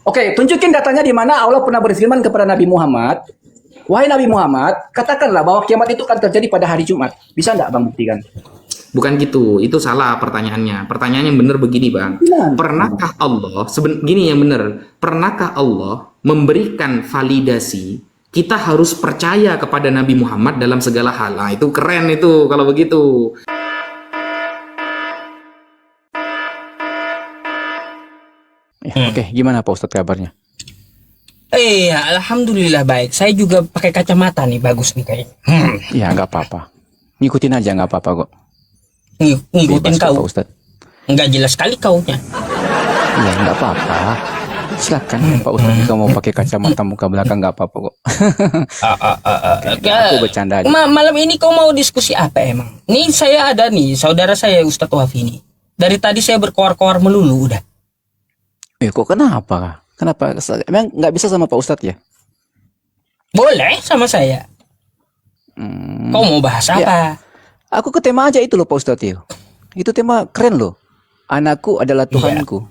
Oke, tunjukin datanya di mana Allah pernah berfirman kepada Nabi Muhammad, wahai Nabi Muhammad, katakanlah bahwa kiamat itu akan terjadi pada hari Jumat. Bisa nggak Bang buktikan? Bukan gitu, itu salah pertanyaannya. Pertanyaannya yang benar begini, Bang. Gimana? Pernahkah Allah, gini yang benar, pernahkah Allah memberikan validasi kita harus percaya kepada Nabi Muhammad dalam segala hal? Nah, itu keren itu kalau begitu. Oke, gimana Pak Ustadz kabarnya? Iya, alhamdulillah baik. Saya juga pakai kacamata nih, bagus nih kayaknya. Ya nggak apa-apa. Ngikutin aja nggak apa-apa kok. Ngikutin Bebas kok, Pak kau. Ustadz. Nggak jelas sekali kaunya. Ya nggak apa-apa. Silakan Pak Ustadz kalau mau pakai kacamata muka belakang nggak apa-apa kok. Aku bercanda aja. Malam ini kau mau diskusi apa emang? Nih saya ada nih, saudara saya Ustadz Wafi nih. Dari tadi saya berkoar-koar melulu udah. Kok kenapa? Kenapa? Emang nggak bisa sama Pak Ustadz ya? Boleh sama saya. Kau mau bahas Ya. apa? Aku ke tema aja itu loh Pak Ustadz ya. Itu tema keren loh. Anakku adalah Tuhanku.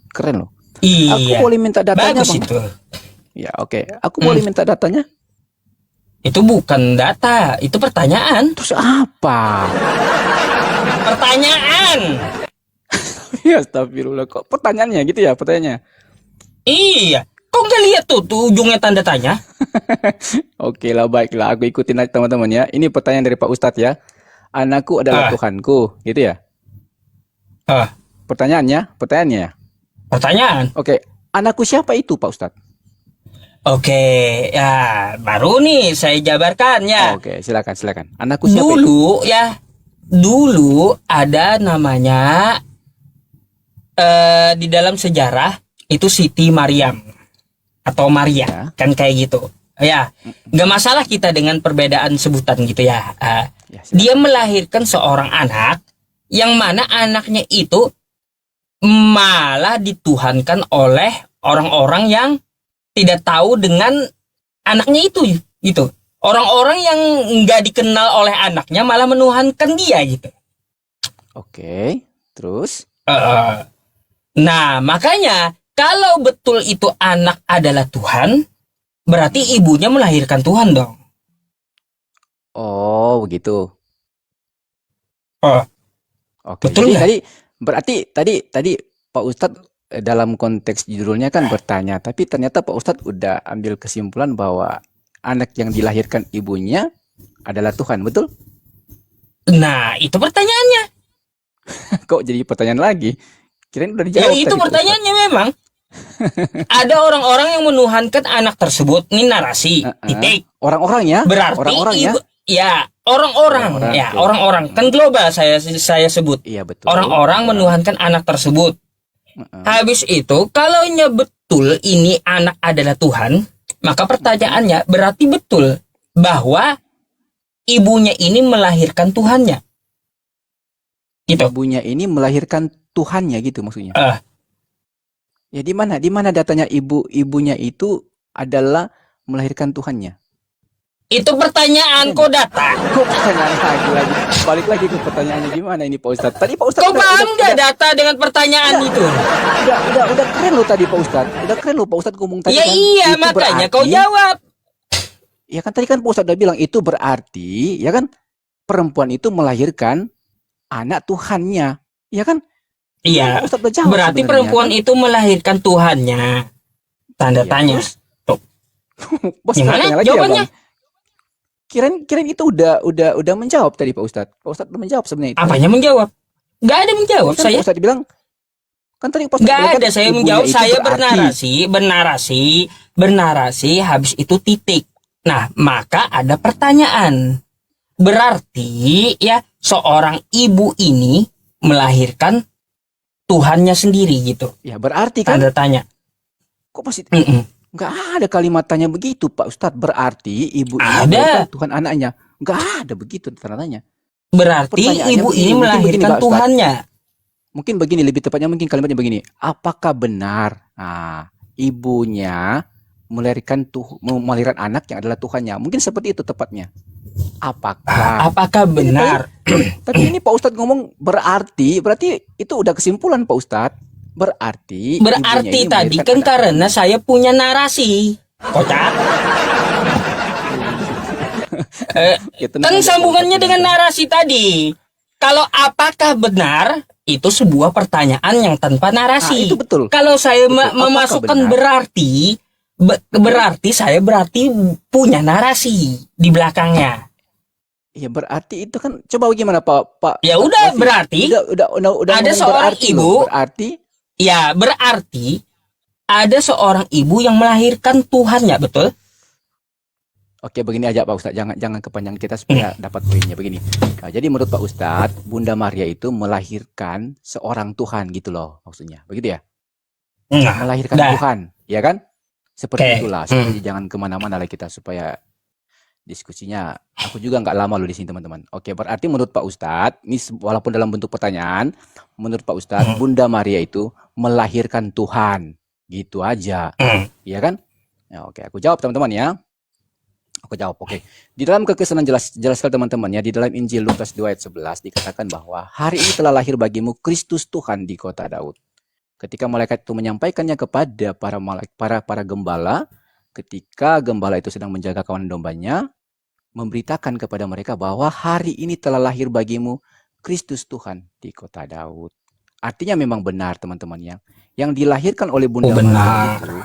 Keren loh. Aku Iya. boleh minta datanya Bagus Bang? itu. Ya oke. Aku boleh minta datanya? Itu bukan data, itu pertanyaan. Terus apa? Pertanyaan. Ya astagfirullah. Kok pertanyaannya gitu ya pertanyaannya? Iya. Kok nggak lihat tuh ujungnya tanda tanya? Oke lah baiklah. Aku ikutin aja teman-teman ya. Ini pertanyaan dari Pak Ustadz ya. Anakku adalah Tuhanku. Gitu ya? Pertanyaannya? Pertanyaan. Oke. Anakku siapa itu Pak Ustadz? Oke, ya baru nih saya jabarkan ya. Oke silakan. Anakku siapa itu? Dulu ada namanya di dalam sejarah itu Siti Maryam atau Maria, Ya. kan kayak gitu. Ya, nggak masalah kita dengan perbedaan sebutan gitu ya. Ya, silakan. Dia melahirkan seorang anak yang mana anaknya itu malah dituhankan oleh orang-orang yang tidak tahu dengan anaknya itu gitu. Orang-orang yang nggak dikenal oleh anaknya malah menuhankan dia gitu. Oke. Terus? Nah, makanya kalau betul itu anak adalah Tuhan, berarti ibunya melahirkan Tuhan dong. Oh begitu. Oke. Betul nggak? Jadi tadi Pak Ustadz dalam konteks judulnya kan bertanya, tapi ternyata Pak Ustadz udah ambil kesimpulan bahwa anak yang dilahirkan ibunya adalah Tuhan, betul? Nah, itu pertanyaannya. Kok jadi pertanyaan lagi? Kirain udah Ya dijawab itu tadi, Pak pertanyaannya memang. Ada orang-orang yang menuhankan anak tersebut. Ini narasi. Ustadz. Titik. Orang-orang ya? Berarti orang-orang ya? ibu, ya orang-orang, Orang-orang, ya oke. orang-orang kan global saya sebut. Iya betul. Orang-orang menuhankan anak tersebut. Habis itu, kalau betul ini anak adalah Tuhan, maka pertanyaannya berarti betul bahwa ibunya ini melahirkan Tuhannya. Gitu. Ibunya ini melahirkan Tuhannya gitu maksudnya. Ya di mana datanya ibunya itu adalah melahirkan Tuhannya? Itu pertanyaan kok data. Kok pertanyaan lagi? Balik lagi ke pertanyaannya gimana ini Pak Ustadz? Tadi Pak Ustadz Kau paham nggak data dengan pertanyaan itu? udah keren loh tadi Pak Ustadz. Udah keren loh Pak Ustadz ngomong tadi Ya kan. iya, Itu makanya berarti- kau jawab. Ya kan tadi kan Pak Ustadz udah bilang itu berarti ya kan perempuan itu melahirkan anak Tuhannya. Ya kan? Iya. Pak Ustadz udah jawab Berarti sebenarnya, perempuan kan? itu melahirkan Tuhannya. Tanda Ya, tanya. terus? Bos Gimana tanya lagi ya, jawabannya? Bang? Kirain itu udah menjawab tadi Pak Ustadz. Pak Ustadz udah menjawab sebenarnya itu. Apanya menjawab? Gak ada menjawab Kan saya. Pak Ustadz bilang kan tadi Pak Ustadz Gak bilang ada kan saya ibunya menjawab. itu Saya berarti- bernarasi. Habis itu titik. Nah, maka ada pertanyaan. Berarti ya seorang ibu ini melahirkan Tuhannya sendiri gitu. Ya berarti kan Tanda tanya. kok masih Mm-mm. nggak ada kalimat tanya begitu Pak Ustadz. Berarti ibu ini Ada. melahirkan Tuhan anaknya. Nggak ada begitu tanya. Berarti Pertanyaannya ibu begini, ini mungkin begini, melahirkan Pak Ustadz. Tuhannya. Mungkin begini lebih tepatnya mungkin kalimatnya begini. Apakah benar ibunya melahirkan anak yang adalah Tuhannya? Mungkin seperti itu tepatnya. Apakah benar? Tapi ini Pak Ustadz ngomong berarti itu udah kesimpulan Pak Ustadz. Berarti ibunya Berarti ini tadi melahirkan kan anak. karena saya punya narasi. Kocak. Ya, tenang Kan aja, Pak sambungannya Ustadz, dengan tenang. narasi tadi. Kalau apakah benar itu sebuah pertanyaan yang tanpa narasi. Itu betul. Kalau saya Betul. Apakah memasukkan benar? berarti saya berarti punya narasi di belakangnya. Ya berarti itu kan, coba bagaimana Pak Ya Pak udah, Wasif? berarti udah ada ngomong seorang berarti ibu. loh. Berarti Ya berarti ada seorang ibu yang melahirkan Tuhan, ya betul? oke, begini aja Pak Ustadz, jangan kepanjang kita supaya dapat poinnya begini. Nah, jadi menurut Pak Ustadz, Bunda Maria itu melahirkan seorang Tuhan gitu loh maksudnya. Begitu ya? Nah, Melahirkan dah. Tuhan, ya kan? Seperti Oke. itulah. Supaya jangan kemana-mana lah kita, supaya diskusinya. Aku juga nggak lama loh di sini teman-teman. Oke, berarti menurut Pak Ustadz, ini walaupun dalam bentuk pertanyaan, menurut Pak Ustadz, Bunda Maria itu melahirkan Tuhan, gitu aja, iya kan? Ya, oke, aku jawab teman-teman ya. Aku jawab, oke. Di dalam kekristenan jelaskan teman-teman ya, di dalam Injil Lukas 2 ayat 11 dikatakan bahwa hari ini telah lahir bagimu Kristus Tuhan di kota Daud. Ketika malaikat itu menyampaikannya kepada para gembala, ketika gembala itu sedang menjaga kawanan dombanya, memberitakan kepada mereka bahwa hari ini telah lahir bagimu Kristus Tuhan di kota Daud. Artinya memang benar teman-teman ya. Yang dilahirkan oleh Bunda Maria itu,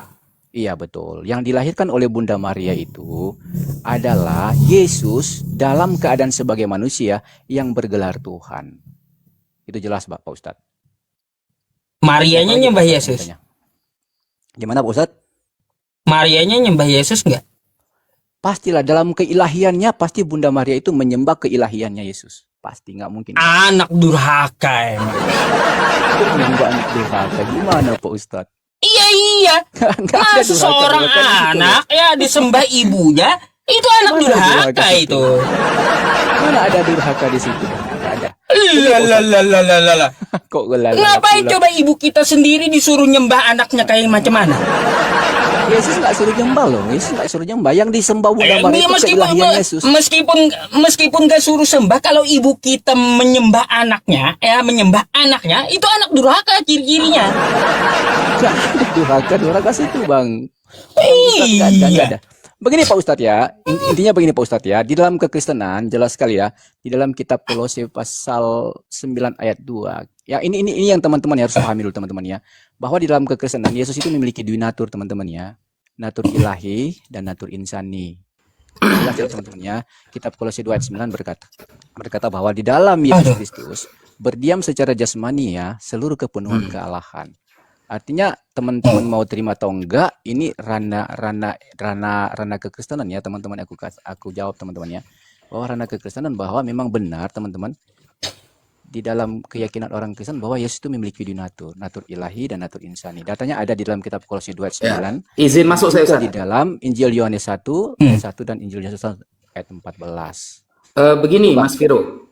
iya betul. Yang dilahirkan oleh Bunda Maria itu adalah Yesus dalam keadaan sebagai manusia yang bergelar Tuhan. Itu jelas Pak Ustadz. Marianya nyembah Yesus. Gimana Pak Ustadz? Marianya nyembah Yesus enggak? Pastilah dalam keilahiannya, pasti Bunda Maria itu menyembah keilahiannya Yesus. Pasti, nggak mungkin. Anak durhaka emang. Enggak anak durhaka. Gimana Pak Ustadz? Iya. Nggak ada Masa durhaka, seorang durhaka di situ, anak ya disembah ibunya, itu anak Mana durhaka durhaka di situ? itu. Mana ada durhaka di situ? Nggak ada. Lalalalalalala. Kok gelala? Ngapain coba ibu kita sendiri disuruh nyembah anaknya kayak macam mana? Yesus nggak suruh nyembah loh. Yesus nggak suruh nyembah. Yang disembah Bunda Maria itu Meskipun keilahian Yesus. meskipun gak suruh sembah, kalau ibu kita menyembah anaknya, itu anak durhaka ciri-cirinya. Nggak ada durhaka situ bang. Iya. Nggak ada. Begini Pak Ustadz ya, intinya begini Pak Ustadz ya, di dalam kekristenan jelas sekali ya, di dalam kitab Kolose pasal 9 ayat 2. Ya ini yang teman-teman harus pahami dulu teman-teman ya, bahwa di dalam kekristenan Yesus itu memiliki dua natur teman-teman ya, natur ilahi dan natur insani. Jelas ya teman-teman ya, kitab Kolose 2 ayat 9 berkata bahwa di dalam Yesus Kristus berdiam secara jasmani ya seluruh kepenuhan kealahan. Artinya teman-teman mau terima atau enggak, ini ranah kekristenan ya teman-teman. Aku jawab teman-teman ya, bahwa ranah kekristenan bahwa memang benar teman-teman, di dalam keyakinan orang Kristen bahwa Yesus itu memiliki dua natur ilahi dan natur insani. Datanya ada di dalam kitab Kolose 2 ayat 9. Izin masuk saya Juga Ustaz. di dalam Injil Yohanes 1 ayat 1 dan Injil Yohanes 1 ayat 14. Begini Mas Viro.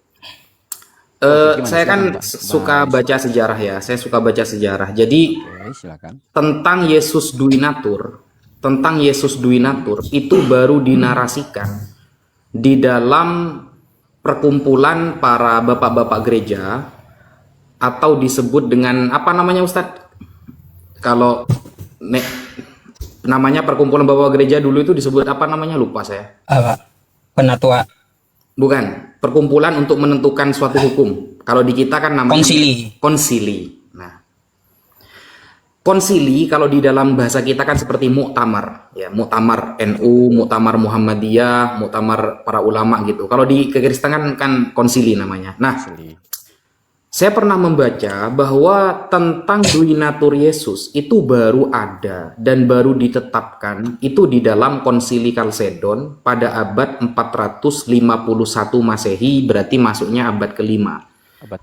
Gimana? Saya kan Silakan, Pak. suka baca sejarah ya. Saya suka baca sejarah. Jadi Oke, silakan. tentang Yesus Dwi Natur itu baru dinarasikan di dalam perkumpulan para bapak-bapak gereja, atau disebut dengan apa namanya Ustadz? Kalau namanya perkumpulan bapak gereja dulu itu disebut apa namanya, lupa saya. Apa? Penatua. Bukan, perkumpulan untuk menentukan suatu hukum. Kalau di kita kan namanya konsili. Nah, konsili kalau di dalam bahasa kita kan seperti muktamar, ya, muktamar NU, muktamar Muhammadiyah, muktamar para ulama gitu. Kalau di kekristenan kan konsili namanya. Nah, saya pernah membaca bahwa tentang dui natur Yesus itu baru ada dan baru ditetapkan itu di dalam Konsili Kalsedon pada abad 451 Masehi, berarti masuknya abad kelima.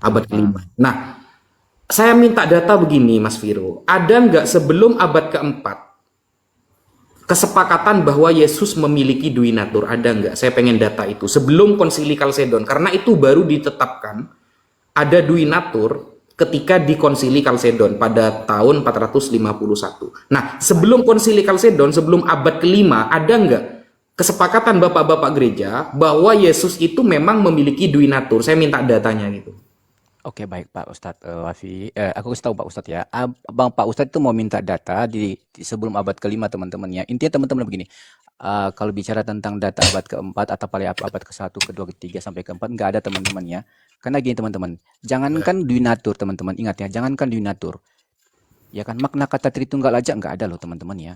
Abad kelima. Nah, saya minta data begini Mas Viro, ada nggak sebelum abad keempat kesepakatan bahwa Yesus memiliki dui natur? Ada nggak? Saya pengen data itu sebelum Konsili Kalsedon, karena itu baru ditetapkan ada dui natur ketika di Konsili Kalsedon pada tahun 451. Nah, sebelum Konsili Kalsedon, sebelum abad kelima, ada nggak kesepakatan bapak-bapak gereja bahwa Yesus itu memang memiliki dui natur? Saya minta datanya gitu. Oke, baik Pak Ustadz Wafi. Aku kasih tahu Pak Ustadz ya. Abang Pak Ustadz itu mau minta data di sebelum abad kelima teman-teman ya. Intinya teman-teman begini. Kalau bicara tentang data abad keempat atau paling apa abad ke satu, kedua, ketiga sampai keempat nggak ada teman-teman ya. Karena gini teman-teman, jangankan Dwi Natur teman-teman, ingat ya, jangankan Dwi Natur. Ya kan makna kata Tritunggal aja nggak ada loh teman-teman ya.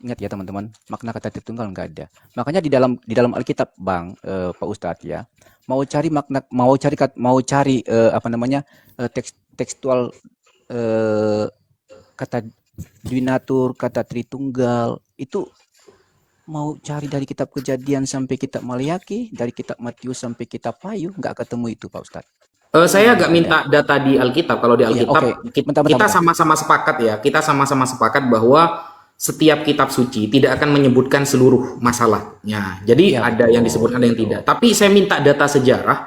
Ingat ya teman-teman, makna kata Tritunggal nggak ada. Makanya di dalam Alkitab Bang Pak Ustadz ya, mau cari makna, mau cari apa namanya tekstual kata Dwinatur, kata Tritunggal itu mau cari dari kitab Kejadian sampai kitab Maliaki, dari kitab Matius sampai kitab Wahyu nggak ketemu itu Pak Ustadz. Saya agak Nggak ada. minta data di Alkitab. Kalau di Iya, Alkitab oke. Bentar, bentar, kita bentar. sama-sama sepakat ya. Kita sama-sama sepakat bahwa setiap kitab suci tidak akan menyebutkan seluruh masalahnya. Jadi Iya ada yang betul, disebutkan, ada yang betul. tidak. Tapi saya minta data sejarah.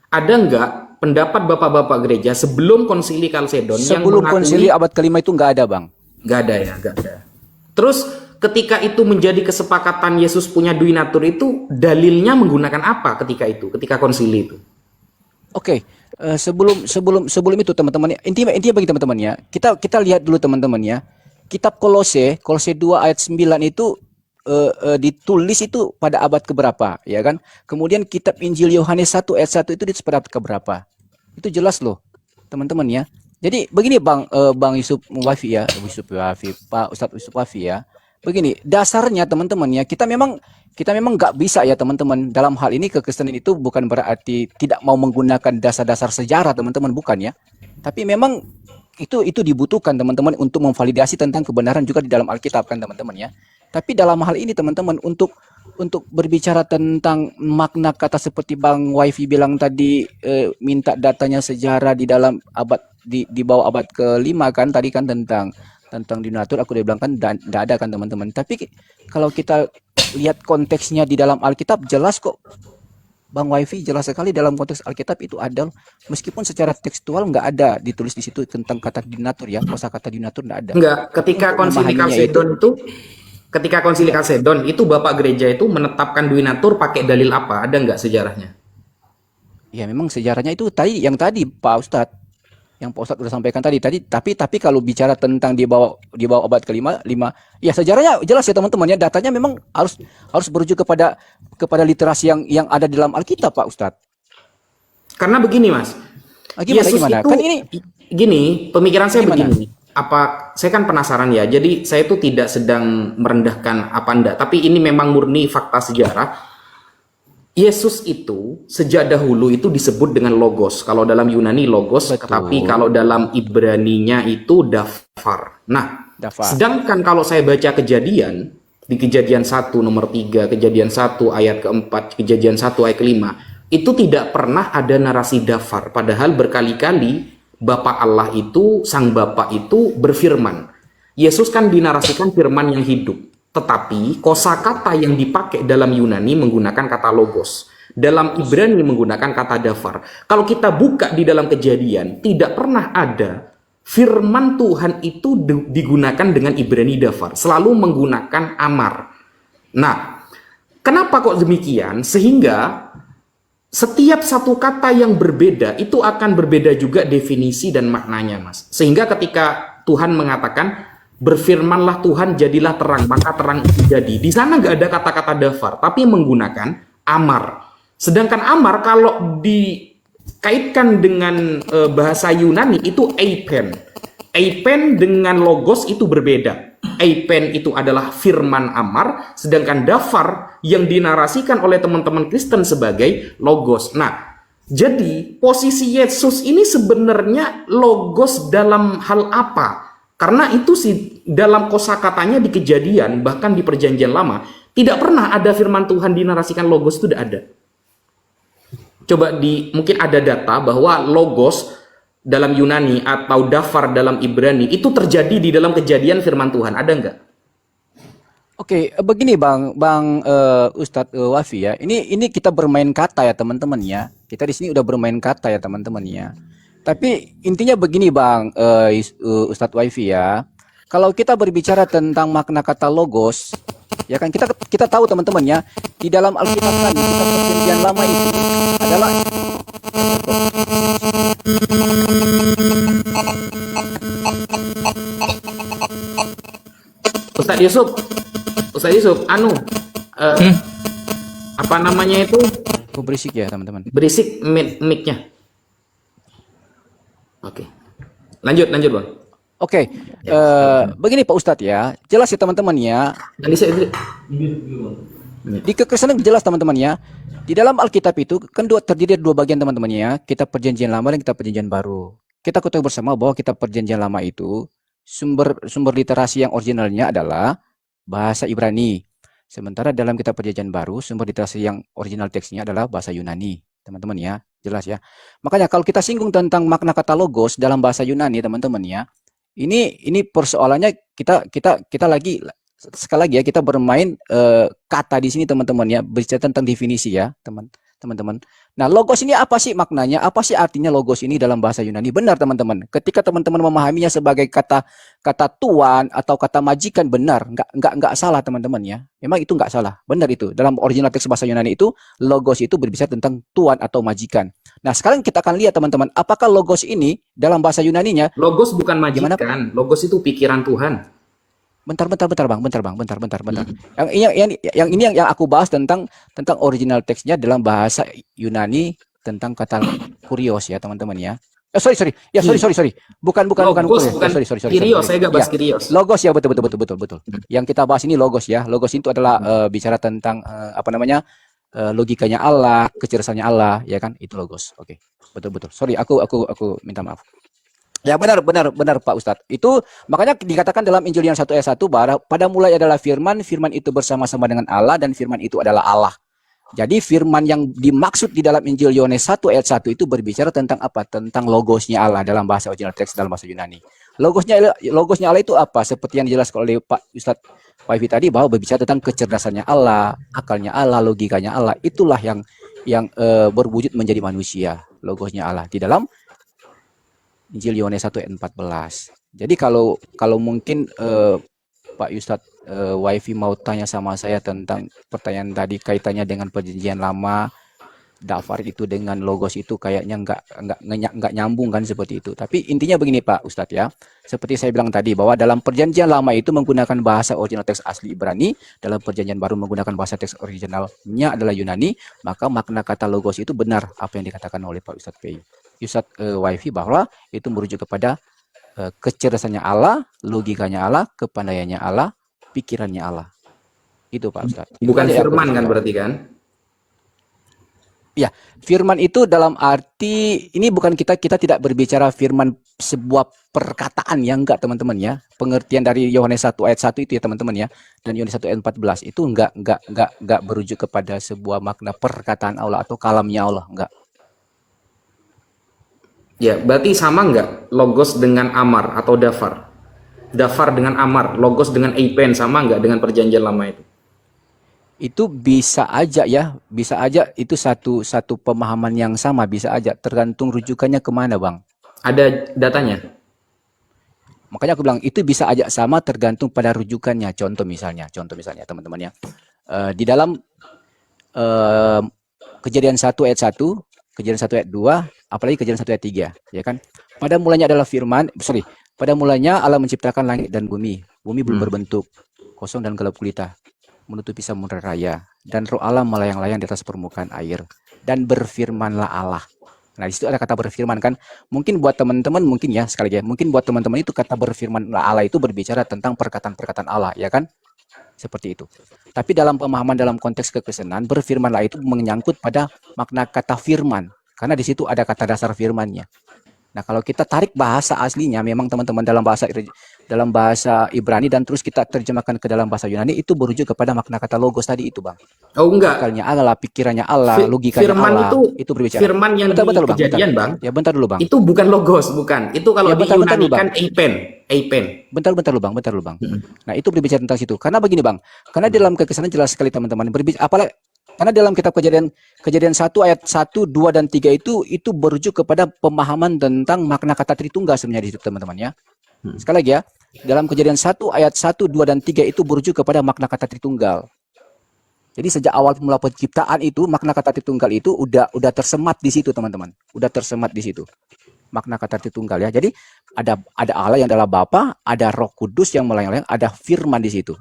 Ada nggak pendapat bapak-bapak gereja sebelum konsili Kalsedon yang Sebelum konsili mengakui? abad kelima itu nggak ada Bang. Nggak ada ya, nggak ada. Terus ketika itu menjadi kesepakatan Yesus punya Dwi Natur itu dalilnya menggunakan apa ketika itu, ketika konsili itu? Oke, sebelum itu teman-teman, intinya bagi teman-teman ya. Kita lihat dulu teman-teman ya. Kitab Kolose 2 ayat 9 itu ditulis itu pada abad keberapa, ya kan? Kemudian kitab Injil Yohanes 1 ayat 1 itu ditulis pada abad keberapa? Itu jelas loh, teman-teman ya. Jadi begini Bang Yusuf Wafi ya, Pak Ustadz Yusuf Wafi ya. Begini, dasarnya teman-teman ya, kita memang nggak bisa ya teman-teman, dalam hal ini kekristenan itu bukan berarti tidak mau menggunakan dasar-dasar sejarah teman-teman, bukan ya. Tapi memang itu dibutuhkan teman-teman untuk memvalidasi tentang kebenaran juga di dalam Alkitab kan teman-teman ya. Tapi dalam hal ini teman-teman untuk berbicara tentang makna kata seperti Bang Wifi bilang tadi, minta datanya sejarah di dalam di bawah abad kelima kan tadi kan tentang dinatur, aku udah bilang kan tidak ada kan teman-teman. Tapi kalau kita lihat konteksnya di dalam Alkitab jelas kok Bang Wifi, jelas sekali dalam konteks Alkitab itu ada, meskipun secara tekstual nggak ada ditulis di situ tentang kata dinatur ya, kosakata dinatur nggak ada. Enggak, Tapi ketika untuk konsili memahaminya Ketika konsili Kalsedon itu Bapak gereja itu menetapkan Dwi Natur pakai dalil apa? Ada nggak sejarahnya? ya memang sejarahnya itu yang tadi Pak Ustadz, yang Pak Ustadz udah sampaikan tadi. Tapi kalau bicara tentang di bawah abad kelima, ya sejarahnya jelas ya teman-teman ya, datanya memang harus merujuk kepada literasi yang ada di dalam Alkitab Pak Ustadz. Karena begini Mas, Gimana? itu Kan ini gini, pemikiran saya gimana? begini. Saya kan penasaran ya. Jadi saya itu tidak sedang merendahkan apa enggak, tapi ini memang murni fakta sejarah. Yesus itu sejak dahulu itu disebut dengan logos. Kalau dalam Yunani logos, Betul. tapi kalau dalam Ibraninya itu dafar. Nah, Dafar. sedangkan kalau saya baca Kejadian, di Kejadian 1 nomor 3, Kejadian 1 ayat keempat, Kejadian 1 ayat kelima, itu tidak pernah ada narasi dafar. Padahal berkali-kali Bapa Allah itu, Sang Bapa itu berfirman. Yesus kan dinarasikan firman yang hidup. Tetapi kosakata yang dipakai dalam Yunani menggunakan kata logos. Dalam Ibrani menggunakan kata dafar. Kalau kita buka di dalam Kejadian, tidak pernah ada firman Tuhan itu digunakan dengan Ibrani dafar. Selalu menggunakan amar. Nah, kenapa kok demikian? Sehingga setiap satu kata yang berbeda itu akan berbeda juga definisi dan maknanya, Mas. Sehingga ketika Tuhan mengatakan berfirmanlah Tuhan jadilah terang, maka terang itu jadi. Di sana nggak ada kata-kata dafar, tapi menggunakan amar. Sedangkan amar kalau dikaitkan dengan bahasa Yunani itu eipen. Eipen dengan logos itu berbeda. Eipen itu adalah firman amar, sedangkan dafar yang dinarasikan oleh teman-teman Kristen sebagai logos. Nah, jadi posisi Yesus ini sebenarnya logos dalam hal apa? Karena itu sih dalam kosakatanya di Kejadian, bahkan di Perjanjian Lama, tidak pernah ada firman Tuhan dinarasikan logos, itu tidak ada. Coba mungkin ada data bahwa logos dalam Yunani atau dafar dalam Ibrani itu terjadi di dalam Kejadian firman Tuhan, ada nggak? Oke, begini Bang Ustadz Wafi ya. Ini kita bermain kata ya teman-teman ya. Kita di sini udah bermain kata ya teman-teman ya. Tapi intinya begini Bang Ustadz Wafi ya. Kalau kita berbicara tentang makna kata logos, ya kan kita tahu teman-teman ya, di dalam Alkitab kan di kitab Perjanjian Lama itu adalah Ustadz Yusuf, Ustadz Yusuf, eh, apa namanya itu, Kok berisik ya teman-teman? berisik mic-nya. Oke, lanjut bang. Oke, begini Pak Ustadz ya, jelas ya teman-teman ya. Tadi saya Di kekristenan jelas teman-teman ya. Di dalam Alkitab itu kan terdiri dari dua bagian teman-teman ya. Kitab Perjanjian Lama dan Kitab Perjanjian Baru. Kita ketahui bersama bahwa Kitab Perjanjian Lama itu sumber literasi yang originalnya adalah bahasa Ibrani. Sementara dalam Kitab Perjanjian Baru sumber literasi yang original teksnya adalah bahasa Yunani, teman-teman ya. Jelas ya. Makanya kalau kita singgung tentang makna kata logos dalam bahasa Yunani, teman-teman ya. Ini persoalannya kita lagi sekali lagi ya kita bermain kata di sini teman-teman ya, berbicara tentang definisi ya teman-teman. Nah, logos ini apa sih maknanya? Apa sih artinya logos ini dalam bahasa Yunani? Benar teman-teman. Ketika teman-teman memahaminya sebagai kata tuan atau kata majikan, benar, nggak salah teman-teman ya. Memang itu nggak salah, benar itu. Dalam original teks bahasa Yunani itu logos itu berbicara tentang tuan atau majikan. Nah, sekarang kita akan lihat teman-teman, apakah logos ini dalam bahasa Yunaninya? logos bukan Gimana? majikan, logos itu pikiran Tuhan. Bentar bang. Yang ini yang aku bahas tentang original teksnya dalam bahasa Yunani tentang kata kurios ya teman-teman ya. Sorry. Ya sorry. Bukan Logos kurios. bukan Sorry. Kyrios, saya nggak bahas Ya, Kyrios. logos ya betul. Yang kita bahas ini logos ya. Logos itu adalah bicara tentang logikanya Allah, kecerdasannya Allah, ya kan? Itu logos. Oke. Betul. Sorry, aku minta maaf. Ya benar Pak Ustadz. Itu makanya dikatakan dalam Injil Yohanes 1 ayat 1 bahwa pada mulai adalah firman itu bersama-sama dengan Allah dan firman itu adalah Allah. Jadi firman yang dimaksud di dalam Injil Yohanes 1 ayat 1 itu berbicara tentang apa? Tentang logosnya Allah dalam bahasa original teks dalam bahasa Yunani. Logosnya Allah itu apa? Seperti yang dijelaskan oleh Pak Ustadz Waifi tadi bahwa berbicara tentang kecerdasannya Allah, akalnya Allah, logikanya Allah. Itulah yang berwujud menjadi manusia. Logosnya Allah di dalam Injil Yohanes 1 ayat 14. Jadi kalau mungkin Pak Ustadz Waifi mau tanya sama saya tentang pertanyaan tadi kaitannya dengan Perjanjian Lama, dafar itu dengan logos itu kayaknya nggak nyambung kan seperti itu. Tapi intinya begini Pak Ustadz ya, seperti saya bilang tadi bahwa dalam Perjanjian Lama itu menggunakan bahasa original teks asli Ibrani, dalam Perjanjian Baru menggunakan bahasa teks originalnya adalah Yunani, maka makna kata logos itu benar apa yang dikatakan oleh Pak Ustadz Waifi bahwa itu merujuk kepada kecerdasannya Allah, logikanya Allah, kepandaiannya Allah, pikirannya Allah. Itu Pak Ustadz. Bukan firman kan berarti kan? Ya, firman itu dalam arti ini bukan kita tidak berbicara firman sebuah perkataan yang enggak teman-teman ya. Pengertian dari Yohanes 1 ayat 1 itu ya teman-teman ya. Dan Yohanes 1 ayat 14 itu enggak berujuk kepada sebuah makna perkataan Allah atau kalamnya Allah, enggak. Ya, berarti sama nggak logos dengan amar atau dafar? Dafar dengan amar, logos dengan eipen sama nggak dengan perjanjian lama itu? Itu bisa aja ya, bisa aja itu satu pemahaman yang sama, bisa aja tergantung rujukannya kemana bang. Ada datanya? Makanya aku bilang itu bisa aja sama tergantung pada rujukannya. Contoh misalnya teman-teman ya, di dalam Kejadian 1 ayat 1, Kejadian 1 ayat 2, apalagi Kejadian 1 ayat 3, ya kan? Pada mulanya adalah pada mulanya Allah menciptakan langit dan bumi. Bumi belum berbentuk, kosong dan gelap gulita, menutupi samudera raya, dan roh Allah melayang-layang di atas permukaan air. Dan berfirmanlah Allah. Nah, di situ ada kata berfirman kan. Mungkin buat teman-teman mungkin buat teman-teman itu kata berfirmanlah Allah itu berbicara tentang perkataan-perkataan Allah, ya kan? Seperti itu. Tapi dalam pemahaman dalam konteks kekristenan, berfirmanlah itu menyangkut pada makna kata firman. Karena di situ ada kata dasar firmannya. Nah, kalau kita tarik bahasa aslinya, memang teman-teman dalam bahasa Ibrani dan terus kita terjemahkan ke dalam bahasa Yunani, itu merujuk kepada makna kata logos tadi itu, Bang. Oh, enggak. Akalnya Allah, pikirannya Allah, logikanya firman Allah. Itu berbicara. Firman yang bentar, di Kejadian, Bang. Ya, bentar dulu, Bang. Itu bukan logos, bukan. Itu kalau Ya, bentar dulu, diyunanikan Bang. eipen. Bentar lu bang. Nah, itu berbicara tentang situ. Karena begini bang, karena dalam kekristenan jelas sekali teman-teman. Karena dalam kitab kejadian 1 ayat 1, 2 dan 3 itu merujuk kepada pemahaman tentang makna kata Tritunggal sebenarnya di situ teman-teman ya. Sekali lagi ya, dalam Kejadian 1 ayat 1, 2 dan 3 itu merujuk kepada makna kata Tritunggal. Jadi sejak awal mula penciptaan itu makna kata Tritunggal itu udah tersemat di situ teman-teman. Udah tersemat di situ. makna kata Tritunggal ya. Jadi ada Allah yang adalah Bapa, ada Roh Kudus yang melayang-layang, ada firman di situ.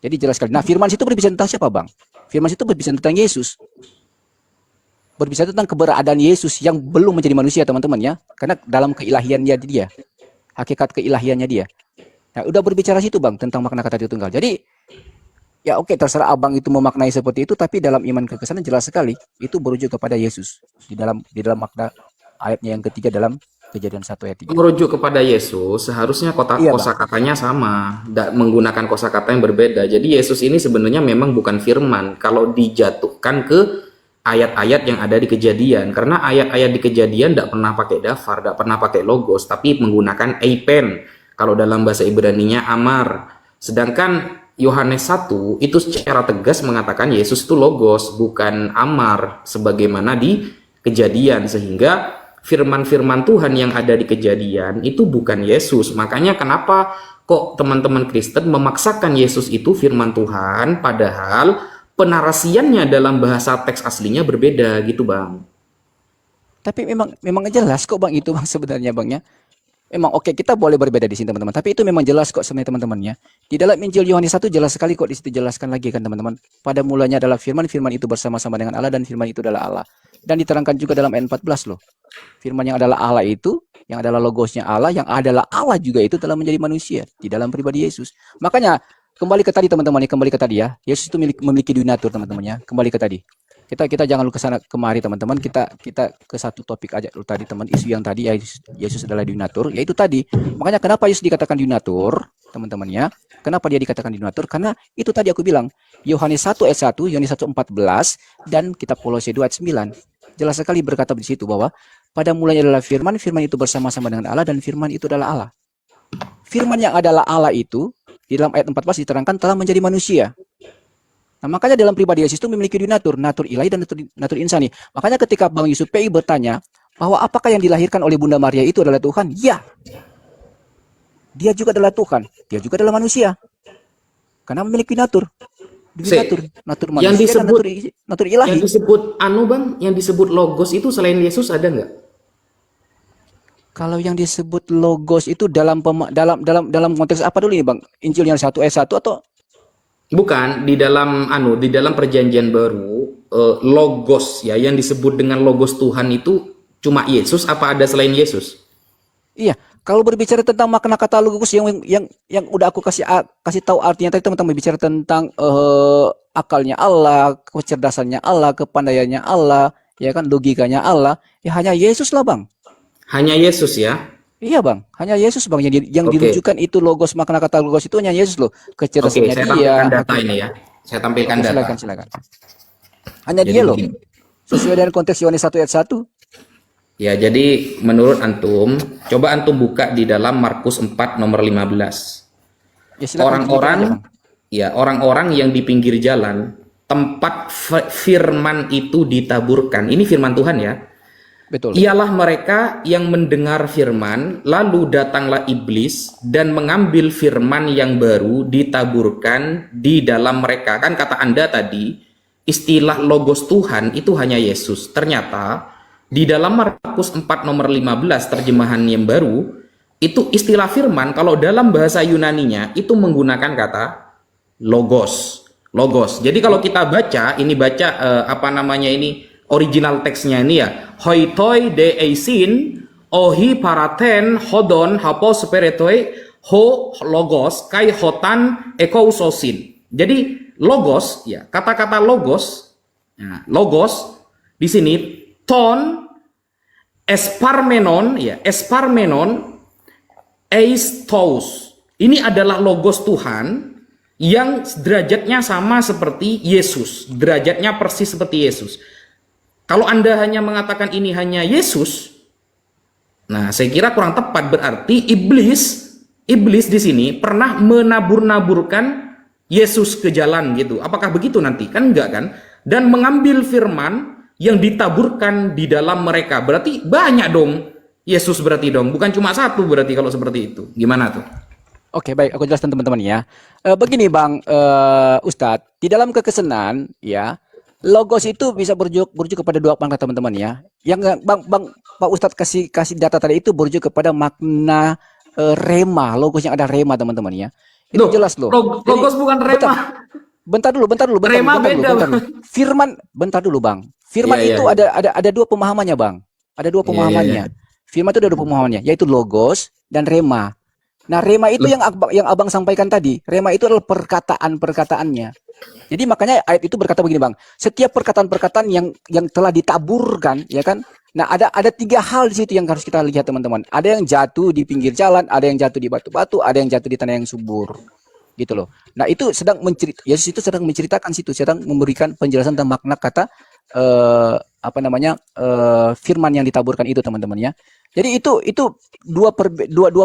Jadi jelas sekali. Nah, firman itu berbicara tentang siapa, Bang? Firman itu berbicara tentang Yesus. Berbicara tentang keberadaan Yesus yang belum menjadi manusia, teman-teman ya. Karena dalam keilahiannya dia, hakikat keilahiannya dia. Nah, udah berbicara situ, Bang, tentang makna kata Tritunggal. Jadi ya oke, terserah abang itu memaknai seperti itu, tapi dalam iman kekesanan jelas sekali itu merujuk kepada Yesus di dalam makna ayatnya yang ketiga dalam Kejadian 1 ayat 3. Merujuk kepada Yesus, seharusnya Iya, Bang. kosakatanya sama, menggunakan kosakata yang berbeda. Jadi Yesus ini sebenarnya memang bukan firman kalau dijatuhkan ke ayat-ayat yang ada di Kejadian, karena ayat-ayat di Kejadian tidak pernah pakai dafar, tidak pernah pakai logos, tapi menggunakan eipen. Kalau dalam bahasa Ibraninya amar. Sedangkan Yohanes 1 itu secara tegas mengatakan Yesus itu logos, bukan amar sebagaimana di Kejadian, sehingga firman-firman Tuhan yang ada di Kejadian itu bukan Yesus. Makanya kenapa kok teman-teman Kristen memaksakan Yesus itu firman Tuhan, padahal penarasiannya dalam bahasa teks aslinya berbeda gitu, Bang. Tapi memang jelas kok, Bang, itu, Bang, sebenarnya, Bang, ya. Memang oke, kita boleh berbeda di sini, teman-teman, tapi itu memang jelas kok sebenarnya, teman-temannya. Di dalam Injil Yohanes 1 jelas sekali kok, di situ jelaskan lagi kan, teman-teman. Pada mulanya adalah firman, firman itu bersama-sama dengan Allah, dan firman itu adalah Allah. Dan diterangkan juga dalam ayat 14 loh. Firman yang adalah Allah itu, yang adalah logosnya Allah, yang adalah Allah juga itu telah menjadi manusia di dalam pribadi Yesus. Makanya kembali ke tadi, teman-teman, kembali ke tadi ya. Yesus itu memiliki donatur, teman-teman ya. Kembali ke tadi. Kita jangan ke sana kemari, teman-teman. Kita ke satu topik aja dulu tadi, teman. Isu yang tadi ya, Yesus adalah donatur, yaitu tadi. Makanya kenapa Yesus dikatakan donatur, teman-teman ya? Kenapa dia dikatakan donatur? Karena itu tadi aku bilang, Yohanes 1 ayat 1, Yohanes 1:14 dan kitab Kolose 2 ayat 9. Jelas sekali berkata di situ bahwa pada mulanya adalah firman, firman itu bersama-sama dengan Allah, dan firman itu adalah Allah. Firman yang adalah Allah itu di dalam ayat 14 diterangkan telah menjadi manusia. Nah, makanya dalam pribadi Yesus itu memiliki donatur, natur ilahi dan natur insani. Makanya ketika Bang Yusuf PI bertanya bahwa apakah yang dilahirkan oleh Bunda Maria itu adalah Tuhan? Ya. Dia juga adalah Tuhan. Dia juga adalah manusia. Karena memiliki natur. Natur manusia Yang disebut, dan natur ilahi. yang disebut Bang, yang disebut logos itu selain Yesus ada nggak? Kalau yang disebut logos itu dalam konteks apa dulu nih, Bang? Injil yang 1 ayat 1 atau Bukan, di dalam perjanjian baru, logos ya, yang disebut dengan logos Tuhan itu cuma Yesus, apa ada selain Yesus? iya, kalau berbicara tentang makna kata logos yang udah aku kasih tahu artinya tadi, teman-teman, berbicara tentang akalnya Allah, kecerdasannya Allah, kepandaiannya Allah, ya kan, logikanya Allah, ya hanya Yesus lah, Bang. Hanya Yesus ya? Iya, Bang, hanya Yesus, Bang, yang Oke. dirujukan itu logos, makna kata logos itu hanya Yesus loh. Oke, Kecerdasannya saya dia. tampilkan data ini ya. Saya tampilkan Oke, data. silakan. Hanya Jadi dia loh. begini. Sesuai dengan konteks Yohanes 1 ayat 1. Ya, jadi menurut antum, coba antum buka di dalam Markus 4 nomor 15. Ya, silakan. Orang-orang yang di pinggir jalan, tempat firman itu ditaburkan. Ini firman Tuhan ya. Betul. Ialah mereka yang mendengar firman, lalu datanglah iblis dan mengambil firman yang baru ditaburkan di dalam mereka. Kan kata Anda tadi, istilah logos Tuhan itu hanya Yesus. Ternyata di dalam Markus 4 nomor 15 terjemahan yang baru, itu istilah firman kalau dalam bahasa Yunaninya itu menggunakan kata logos. Jadi kalau kita baca, original teksnya ini ya, hoitoi de eisin ohi paraten hodon hapo spiritoi ho logos kai hotan ekousosin. Jadi logos ya, kata-kata logos, nah, logos di sini ton esparmenon eistos. Ini adalah logos Tuhan yang derajatnya sama seperti Yesus, derajatnya persis seperti Yesus. Kalau Anda hanya mengatakan ini hanya Yesus, nah saya kira kurang tepat. Berarti iblis di sini pernah menabur-naburkan Yesus ke jalan gitu. Apakah begitu nanti? Kan enggak kan? Dan mengambil firman yang ditaburkan di dalam mereka. Berarti banyak dong Yesus berarti dong. Bukan cuma satu berarti kalau seperti itu. Gimana tuh? Oke, baik, aku jelaskan teman-teman ya. Begini, Bang Ustadz, di dalam kekesanan ya, Logos itu bisa berujuk kepada dua makna teman-teman ya. Yang Bang Pak Ustadz kasih data tadi itu berujuk kepada makna rema, logos yang ada rema teman-teman ya. Itu Loh, jelas loh. Jadi logos bukan bentar, rema. Rema beda. bentar dulu. Firman, bentar dulu Bang. Firman Iya, iya, itu iya. ada dua pemahamannya Bang. Ada dua Iya, iya, iya. pemahamannya. Firman itu ada dua pemahamannya, yaitu logos dan rema. Nah, rema itu Loh, yang abang sampaikan tadi. Rema itu adalah perkataannya. Jadi makanya ayat itu berkata begini Bang, setiap perkataan-perkataan yang telah ditaburkan, ya kan? Nah, ada tiga hal di situ yang harus kita lihat teman-teman. Ada yang jatuh di pinggir jalan, ada yang jatuh di batu-batu, ada yang jatuh di tanah yang subur. Gitu loh. Nah, itu Yesus itu sedang menceritakan situ, sedang memberikan penjelasan tentang makna kata firman yang ditaburkan itu teman-teman ya. Jadi itu dua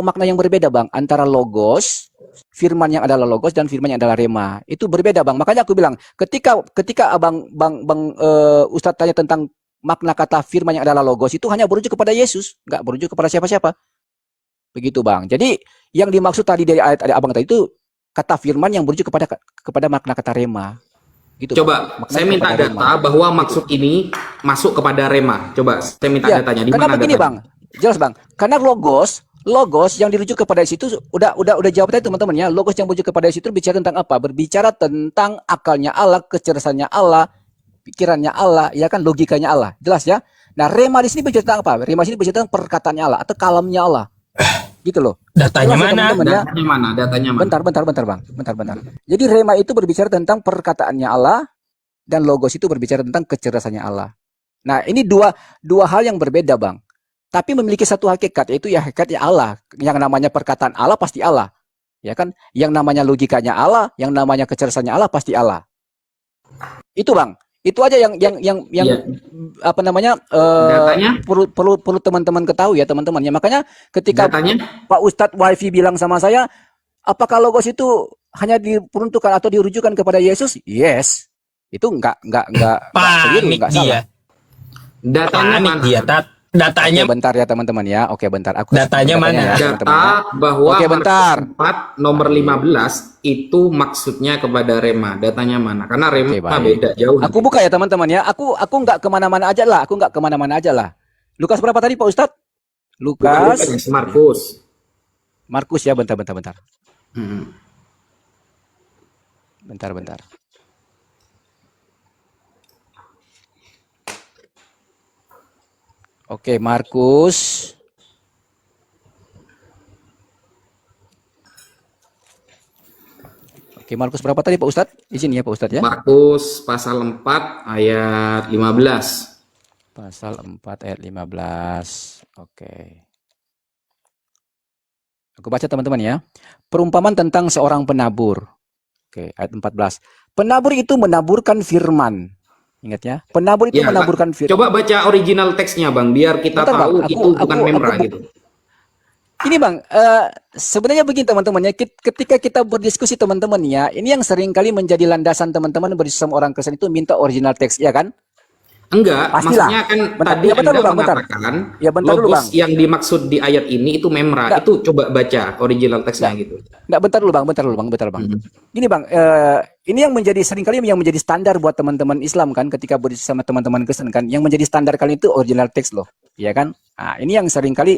makna yang berbeda Bang, antara logos, firman yang adalah logos dan firman yang adalah rema. Itu berbeda Bang. Makanya aku bilang, ketika Ustadz tanya tentang makna kata firman yang adalah logos, itu hanya berujuk kepada Yesus, nggak berujuk kepada siapa-siapa. Begitu Bang. Jadi yang dimaksud tadi dari ayat Abang tadi itu kata firman yang berujuk kepada makna kata rema. Gitu coba Bang. saya minta data rema. bahwa maksud ini masuk kepada rema. Coba saya minta datanya. Di karena mana begini datanya? Bang. Jelas Bang. Karena logos yang dirujuk kepada situ udah jawab tadi teman-teman ya. Logos yang merujuk kepada situ berbicara tentang apa? Berbicara tentang akalnya Allah, kecerdasannya Allah, pikirannya Allah, ya kan, logikanya Allah. Jelas ya. Nah, rema di sini berbicara tentang apa? Rema di sini berbicara tentang perkataannya Allah atau kalamnya Allah. Gitu loh. Datanya Jelas ya, mana? teman-teman ya. Datanya mana? Bentar Bang. Jadi rema itu berbicara tentang perkataannya Allah dan logos itu berbicara tentang kecerdasannya Allah. Nah, ini dua hal yang berbeda Bang. Tapi memiliki satu hakikat, yaitu ya hakikatnya Allah. Yang namanya perkataan Allah pasti Allah. Ya kan? Yang namanya logikanya Allah, yang namanya kecerdasannya Allah pasti Allah. Itu Bang. Itu aja yang Iya. apa namanya? Datanya? Perlu teman-teman ketahui ya teman-teman. Ya makanya ketika Datanya? Pak Ustadz Wifi bilang sama saya, apakah logos itu hanya diperuntukkan atau dirujukan kepada Yesus? Yes. Itu enggak keliru, Panik enggak dia. salah. Datanya Panik mana? dia. Datanya Oke, bentar ya teman-teman ya. Oke, bentar. Aku Datanya mana? ya, teman-teman ya. Data bahwa Oke, bentar. Markus 4 nomor 15 itu maksudnya kepada rema. Datanya mana? Karena rema Oke, baik. beda jauh. Aku buka ya teman-teman ya. Aku nggak kemana-mana aja lah. Lukas berapa tadi Pak Ustadz? Bukan Lukas. Markus. Markus ya. Bentar. Hmm. Bentar. Oke, Markus. Oke, Markus berapa tadi Pak Ustadz? Izin ya Pak Ustadz ya. Markus pasal 4 ayat 15. Pasal 4 ayat 15. Oke. Aku baca teman-teman ya. Perumpamaan tentang seorang penabur. Oke, ayat 14. Penabur itu menaburkan firman. Ingat ya. Penabur itu Ya, menaburkan firman. coba baca original teksnya Bang, biar kita Bentar, tahu Bang. itu bukan memra gitu. Ini Bang, sebenarnya begini teman-teman ya, ketika kita berdiskusi teman-teman ya, ini yang sering kali menjadi landasan teman-teman berdiskusi sama orang Kristen itu minta original teks, ya kan? Enggak, Pastilah. maksudnya kan Bentar, tadi ya, bentar Anda dulu, Bang, bentar. mengatakan Ya, bentar dulu, logos Bang. yang dimaksud di ayat ini itu memra. Enggak. Itu coba baca original teksnya gitu. Nggak, bentar dulu Bang. Gini Bang, ini yang menjadi seringkali yang menjadi standar buat teman-teman Islam kan, ketika berdiskusi sama teman-teman Kristen kan, yang menjadi standar kali itu original teks loh, ya kan? Nah, ini yang seringkali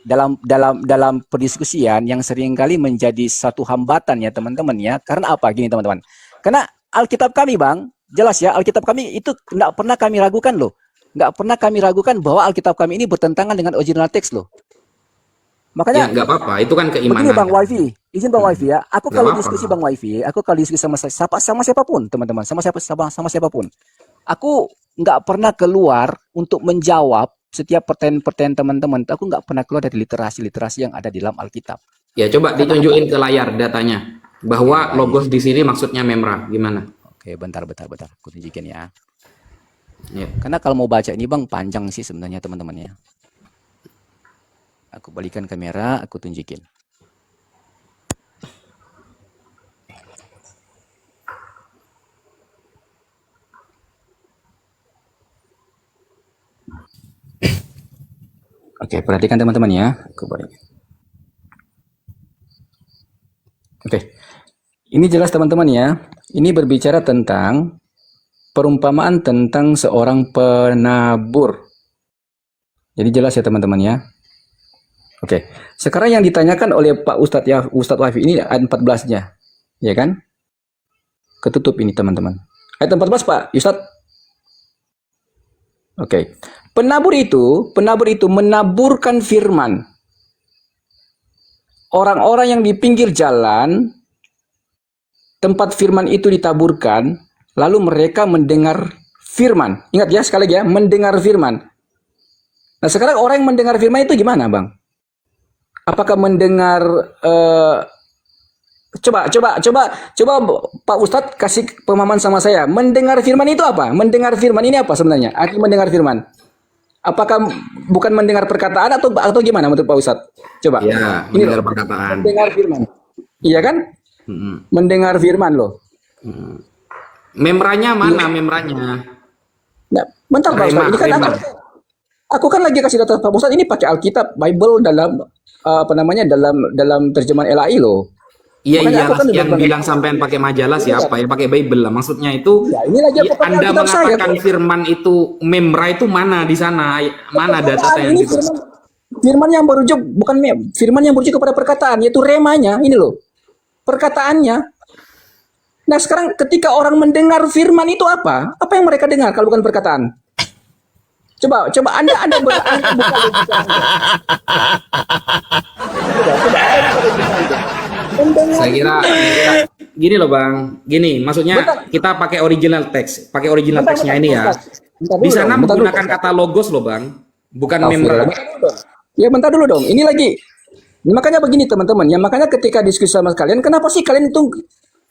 dalam perdiskusian yang seringkali menjadi satu hambatan ya teman-teman ya. Karena apa? Gini teman-teman. Karena Alkitab kami Bang, jelas ya, Alkitab kami itu nggak pernah kami ragukan loh. Nggak pernah kami ragukan bahwa Alkitab kami ini bertentangan dengan original teks loh. Ya Makanya nggak apa-apa, itu kan keimanan. begini Bang Wifi, izin Bang Wifi ya. Aku Nggak kalau apa-apa. diskusi Bang Wifi, aku kalau diskusi sama siapapun teman-teman, sama siapapun, aku nggak pernah keluar untuk menjawab setiap pertanyaan teman-teman. Aku nggak pernah keluar dari literasi yang ada di dalam Alkitab. Ya coba ditunjukin ke layar datanya bahwa logos di sini maksudnya memra. Gimana? Oke, bentar. Aku tunjukin ya. Ya. Karena kalau mau baca ini Bang panjang sih sebenarnya teman-teman ya. Aku balikan kamera, aku tunjukin. Oke, perhatikan teman-teman ya. Aku balikin. Oke. Ini jelas teman-teman ya. Ini berbicara tentang perumpamaan tentang seorang penabur. Jadi jelas ya teman-teman ya. Oke, sekarang yang ditanyakan oleh Pak Ustadz ya, Ustadz Wafi ini ayat 14-nya, ya kan? Ketutup ini teman-teman. Ayat 14 Pak Ustadz. Oke, penabur itu menaburkan firman. Orang-orang yang di pinggir jalan, tempat firman itu ditaburkan, lalu mereka mendengar firman. Ingat ya sekali lagi ya, mendengar firman. Nah sekarang orang yang mendengar firman itu gimana Bang? Apakah mendengar coba Pak Ustadz kasih pemahaman sama saya. Mendengar firman itu apa? Mendengar firman ini apa sebenarnya? Arti mendengar firman. Apakah bukan mendengar perkataan atau gimana menurut Pak Ustadz? Coba. Ya, Ini mendengar loh, perkataan. mendengar firman. Iya kan? Mendengar firman loh. Membranya mana membranya? Nah, bentar Pak Ustadz. Ini kan aku kan lagi kasih data Pak Ustadz ini pakai Alkitab, Bible dalam dalam terjemahan LAI loh. Iya Makanya iya aku kan yang udah bilang sampean pakai majalah siapa ya pakai Bible lah maksudnya itu Ya, ini lagi aku pakai Anda Alkitab saya, mengatakan kok. firman itu membra itu mana di sana mana data yang Ini gitu firman yang merujuk bukan firman yang merujuk kepada perkataan yaitu remanya ini loh. Perkataannya. Nah, sekarang ketika orang mendengar firman itu apa? Apa yang mereka dengar kalau bukan perkataan? Coba Anda buka logika Anda. Coba saya kira gini loh Bang gini maksudnya kita pakai original teks teksnya ini ya di sana menggunakan kata logos loh Bang bukan membra. Ya bentar dulu dong. Ini lagi. Makanya begini teman-teman. Ya makanya ketika diskusi sama kalian, kenapa sih kalian itu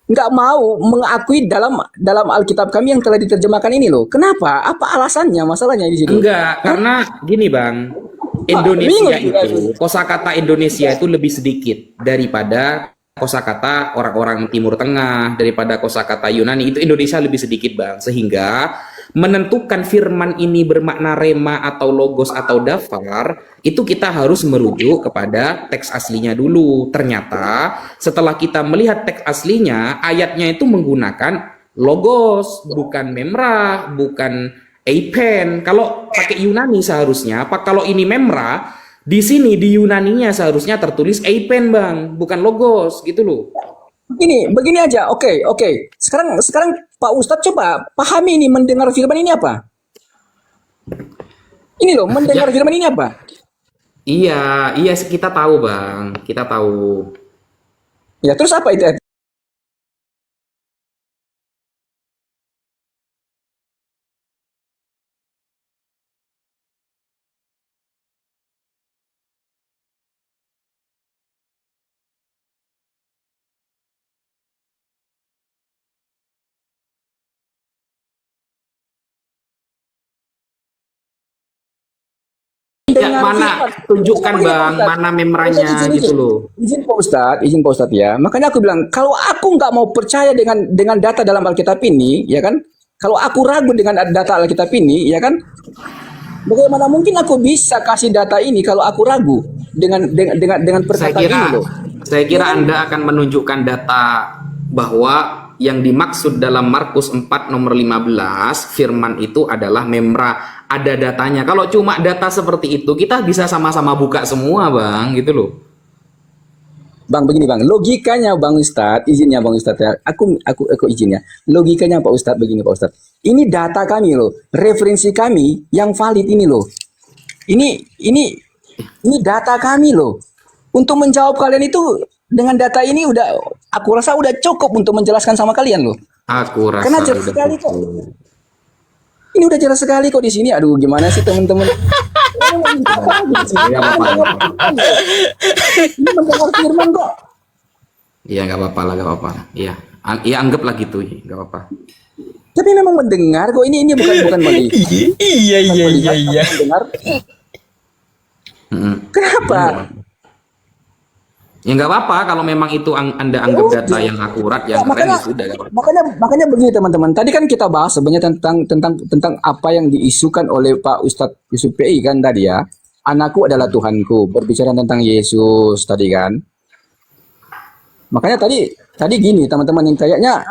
nggak mau mengakui dalam Alkitab kami yang telah diterjemahkan ini loh? Kenapa? Apa alasannya? Masalahnya di situ? Enggak, karena gini Bang, Indonesia itu kosakata Indonesia itu lebih sedikit daripada kosakata orang-orang Timur Tengah, daripada kosakata Yunani. Itu Indonesia lebih sedikit Bang, sehingga menentukan firman ini bermakna rema atau logos atau dafar itu kita harus merujuk kepada teks aslinya dulu. Ternyata setelah kita melihat teks aslinya ayatnya itu menggunakan logos bukan memra bukan eipen. Kalau pakai Yunani seharusnya kalau ini memra di sini di Yunaninya seharusnya tertulis eipen Bang bukan logos gitu loh. Begini aja. Oke. Sekarang Pak Ustadz coba pahami ini mendengar firman ini apa? Ini loh, mendengar firman ini apa? Iya kita tahu Bang, kita tahu. Ya terus apa itu? Ya, mana tunjukkan Bang, mana memranya gitu loh. Izin Pak Ustadz ya. Makanya aku bilang kalau aku nggak mau percaya dengan data dalam Alkitab ini, ya kan? Kalau aku ragu dengan data Alkitab ini, ya kan? Bagaimana mungkin aku bisa kasih data ini kalau aku ragu dengan perkataan ini loh? Saya kira Anda akan menunjukkan data bahwa yang dimaksud dalam Markus 4 nomor 15 firman itu adalah memra, ada datanya. Kalau cuma data seperti itu kita bisa sama-sama buka semua Bang gitu loh. Bang begini Bang, logikanya Bang Ustadz, izinnya Bang Ustadz ya. Aku izinnya. Logikanya Pak Ustadz begini Pak Ustadz. Ini data kami loh, referensi kami yang valid ini loh. Ini data kami loh. Untuk menjawab kalian itu dengan data ini aku rasa udah cukup untuk menjelaskan sama kalian loh. Aku rasa Karena jelas sekali kok. Ini udah jelas sekali kok di sini. Aduh, gimana sih teman-teman? Iya, Ini mendengar firman kok. Iya nggak apa-apa lah, nggak apa-apa. Iya, ya anggaplah gitu, nggak apa-apa. Tapi memang mendengar kok. Ini bukan melihat. Iya. Mendengar. Kenapa? Ya nggak apa-apa kalau memang itu Anda anggap data yang akurat, yang keren ya sudah. Makanya begini teman-teman. Tadi kan kita bahas sebenarnya tentang apa yang diisukan oleh Pak Ustadz Yusuf PI kan tadi ya. Anakku adalah Tuhanku. Berbicara tentang Yesus tadi kan. Makanya tadi gini teman-teman yang kayaknya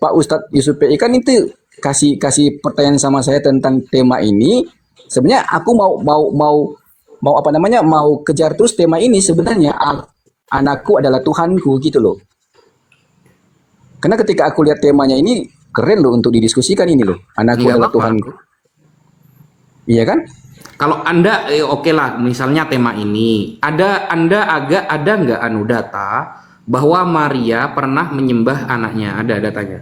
Pak Ustadz Yusuf PI kan itu kasih pertanyaan sama saya tentang tema ini, sebenarnya aku mau apa namanya, mau kejar terus tema ini sebenarnya. Anakku adalah Tuhanku gitu loh. Karena ketika aku lihat temanya ini keren loh untuk didiskusikan ini loh. Anakku Nggak adalah apa-apa. Tuhanku. Iya kan? Kalau Anda oke lah, misalnya tema ini, ada nggak data bahwa Maria pernah menyembah anaknya? Ada datanya?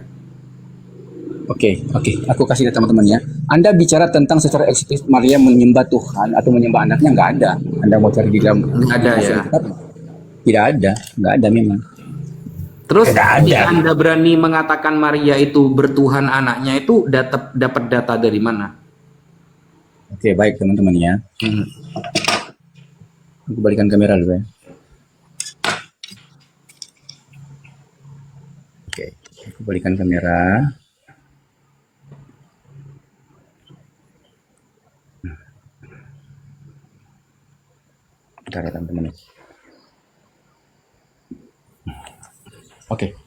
Oke. Aku kasih lihat teman-teman ya. Anda bicara tentang secara eksplisit Maria menyembah Tuhan atau menyembah anaknya, nggak ada. Anda mau cari di dalam Nggak ada ya. Tidak ada, nggak ada memang. Terus Nggak ada. ketika Anda berani mengatakan Maria itu bertuhan anaknya, itu dapat data dari mana? Oke, baik teman-teman ya. Aku balikan kamera dulu ya. Oke, aku balikan kamera. Bentar ya teman-teman. Oke.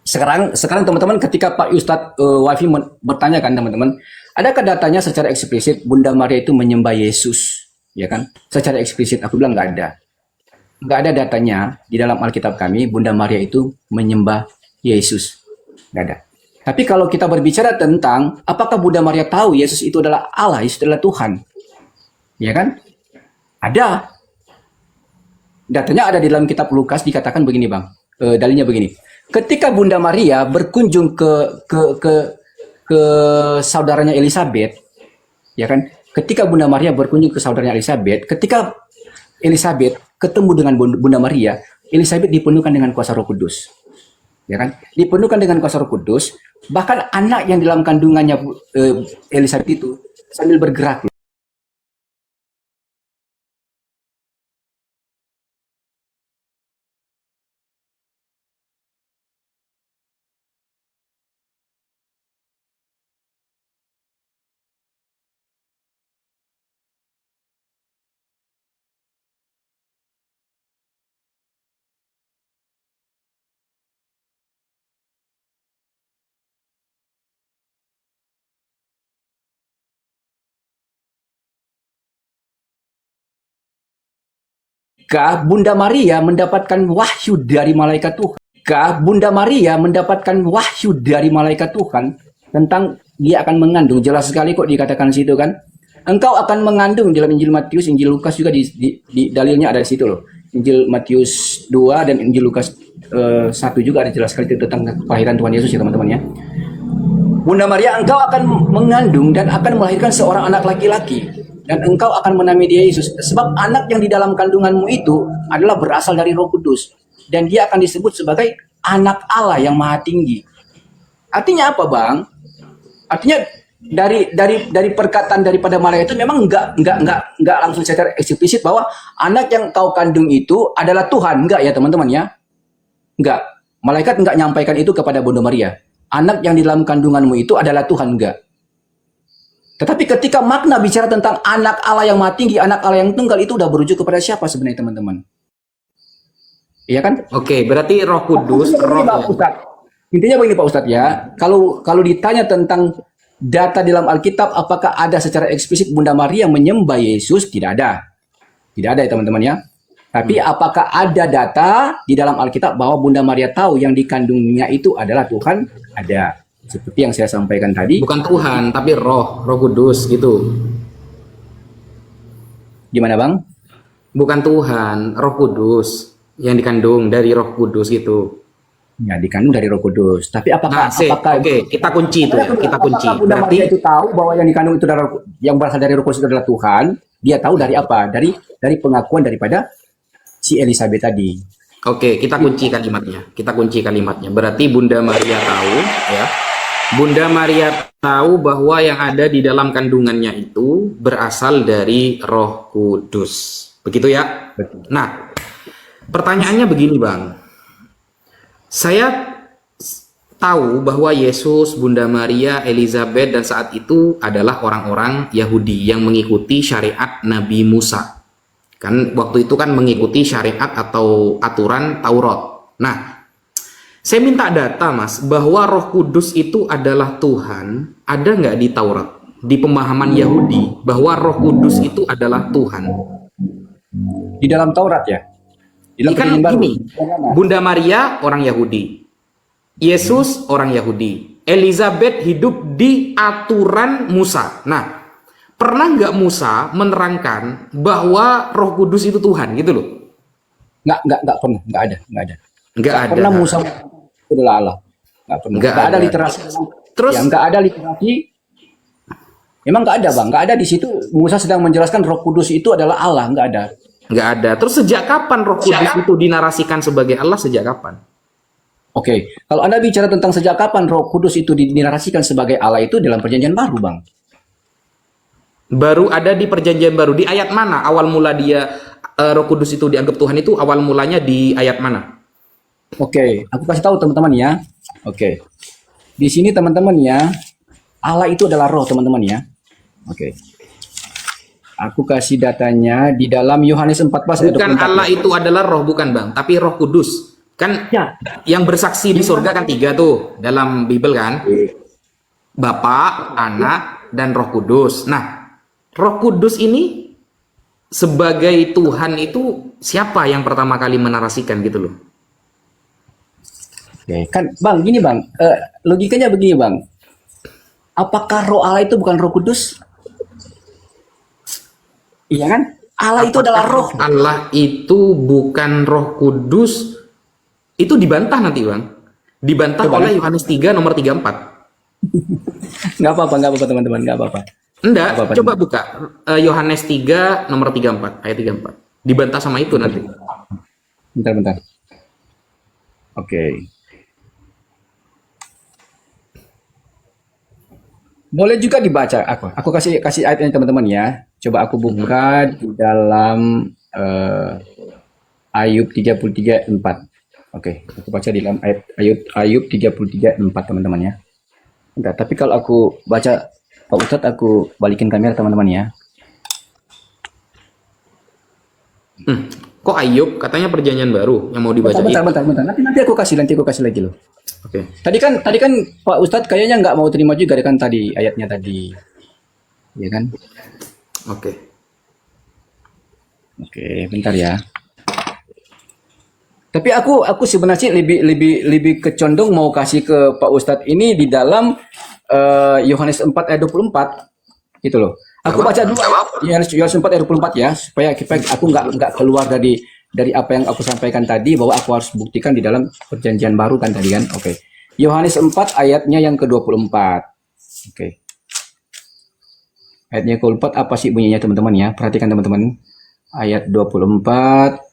Sekarang teman-teman, ketika Pak Ustadz Wafi bertanya kan teman-teman, adakah datanya secara eksplisit Bunda Maria itu menyembah Yesus, ya kan? Secara eksplisit aku bilang nggak ada datanya di dalam Alkitab kami Bunda Maria itu menyembah Yesus, nggak ada. Tapi kalau kita berbicara tentang apakah Bunda Maria tahu Yesus itu adalah Allah, Yesus adalah Tuhan, ya kan? Ada. Datanya ada di dalam kitab Lukas, dikatakan begini bang, dalilnya begini. Ketika Bunda Maria berkunjung ke saudaranya Elizabeth, ya kan? Ketika Bunda Maria berkunjung ke saudaranya Elizabeth, ketika Elizabeth ketemu dengan Bunda Maria, Elizabeth dipenuhkan dengan kuasa Roh Kudus, ya kan? Dipenuhkan dengan kuasa Roh Kudus, bahkan anak yang di dalam kandungannya Elizabeth itu sambil bergerak. Ketika Bunda Maria mendapatkan wahyu dari malaikat Tuhan, tentang dia akan mengandung, jelas sekali kok dikatakan situ kan. Engkau akan mengandung, dalam Injil Matius, Injil Lukas juga di dalilnya ada di situ loh. Injil Matius 2 dan Injil Lukas 1 juga ada jelas sekali tentang kelahiran Tuhan Yesus ya teman-teman ya. Bunda Maria, engkau akan mengandung dan akan melahirkan seorang anak laki-laki. Dan engkau akan menamai dia Yesus. Sebab anak yang di dalam kandunganmu itu adalah berasal dari Roh Kudus. Dan dia akan disebut sebagai anak Allah yang maha tinggi. Artinya apa bang? Artinya dari perkataan daripada malaikat itu memang enggak langsung secara eksplisit bahwa anak yang kau kandung itu adalah Tuhan. Enggak ya teman-teman ya. Enggak. Malaikat enggak nyampaikan itu kepada Bunda Maria. Anak yang di dalam kandunganmu itu adalah Tuhan, enggak. Tetapi ketika makna bicara tentang anak Allah yang maha tinggi, anak Allah yang tunggal, itu udah berujuk kepada siapa sebenarnya teman-teman? Iya kan? Oke, berarti Roh Kudus, Intinya begini Pak Ustadz ya, kalau ditanya tentang data di dalam Alkitab, apakah ada secara eksplisit Bunda Maria menyembah Yesus? Tidak ada. Tidak ada ya teman-teman ya. Tapi apakah ada data di dalam Alkitab bahwa Bunda Maria tahu yang dikandungnya itu adalah Tuhan? Ada. Seperti yang saya sampaikan tadi. bukan Tuhan, tapi Roh Kudus gitu. Gimana bang? Bukan Tuhan, Roh Kudus yang dikandung dari Roh Kudus gitu. Ya, dikandung dari Roh Kudus. Tapi apakah Oke, kita kunci itu ya, kita kunci. Apakah Bunda Berarti Maria itu tahu bahwa yang dikandung itu adalah yang berasal dari Roh Kudus itu adalah Tuhan? Dia tahu dari apa? Dari pengakuan daripada si Elizabeth tadi. oke, kita kunci kalimatnya. Kita kunci kalimatnya. Berarti Bunda Maria tahu ya. Bunda Maria tahu bahwa yang ada di dalam kandungannya itu berasal dari Roh Kudus. Begitu ya? Betul. Nah, pertanyaannya begini, Bang. Saya tahu bahwa Yesus, Bunda Maria, Elizabeth, dan saat itu adalah orang-orang Yahudi yang mengikuti syariat Nabi Musa. Kan waktu itu kan mengikuti syariat atau aturan Taurat. Nah, Saya minta data, Mas, bahwa Roh Kudus itu adalah Tuhan. Ada nggak di Taurat, di pemahaman Yahudi, bahwa Roh Kudus itu adalah Tuhan? Di dalam Taurat ya? Di dalam Kan Perjanjian Baru. gini, Bunda Maria orang Yahudi, Yesus orang Yahudi, Elizabeth hidup di aturan Musa. Nah, pernah nggak Musa menerangkan bahwa Roh Kudus itu Tuhan gitu loh? Nggak pernah, nggak ada. Nggak ada. Pernah Musa itu adalah Allah. Nggak pernah. Nggak Nggak ada ada. literasi. Terus Ya, nggak ada literasi. Memang nggak ada, Bang. Nggak ada di situ. Musa sedang menjelaskan Roh Kudus itu adalah Allah. Nggak ada. nggak ada. Terus sejak kapan Roh Kudus itu dinarasikan sebagai Allah? Sejak kapan? Oke, kalau Anda bicara tentang sejak kapan Roh Kudus itu dinarasikan sebagai Allah itu dalam Perjanjian Baru, Bang. Baru ada di Perjanjian Baru. Di ayat mana awal mula dia Roh Kudus itu dianggap Tuhan itu awal mulanya di ayat mana? Oke, aku kasih tahu teman-teman ya. Oke. Di sini teman-teman ya, Allah itu adalah roh, teman-teman ya. Oke. Aku kasih datanya di dalam Yohanes 14 ayat Bukan 24. Allah itu adalah roh, bukan Bang, tapi Roh Kudus. Kan Ya. yang bersaksi di surga kan 3 tuh dalam Bible kan? Bapa, Anak, dan Roh Kudus. Nah, Roh Kudus ini sebagai Tuhan itu siapa yang pertama kali menarasikan gitu loh? Oke, kan Bang, gini Bang, logikanya begini Bang. Apakah roh Allah itu bukan Roh Kudus? Iya kan? Allah itu adalah roh. Allah itu bukan Roh Kudus. Itu dibantah nanti Bang. Dibantah Coba, oleh Yohanes 3 nomor 34. Nggak apa-apa teman-teman, nggak apa-apa. Enggak, Apa-apa, coba buka Yohanes 3 nomor 34, ayat 34. Dibantah sama itu nanti. Bentar. Oke. Boleh juga dibaca. Aku kasih ayatnya teman-teman ya. Coba aku buka di dalam Ayub 33:4. Oke, aku baca di dalam Ayub 33:4 teman-teman ya. Enggak, tapi kalau aku baca Pak Ustadz, aku balikin kamera teman-teman ya. Kok Ayub katanya Perjanjian Baru yang mau dibaca? Bentar. Nanti aku kasih lagi loh. Oke. Tadi kan Pak Ustadz kayaknya nggak mau terima juga kan tadi ayatnya tadi. Ya kan? Oke. Oke, bentar ya. Tapi aku sebenarnya lebih kecondong mau kasih ke Pak Ustadz ini di dalam Yohanes 4 ayat 24 gitu loh. Aku baca dulu Yohanes 4 ayat 24 ya supaya aku nggak keluar dari apa yang aku sampaikan tadi bahwa aku harus buktikan di dalam Perjanjian Baru kan tadi kan. Oke. Yohanes 4 ayatnya yang ke-24. Oke. Ayatnya ke-24 apa sih bunyinya teman-teman ya? Perhatikan teman-teman. Ayat 24.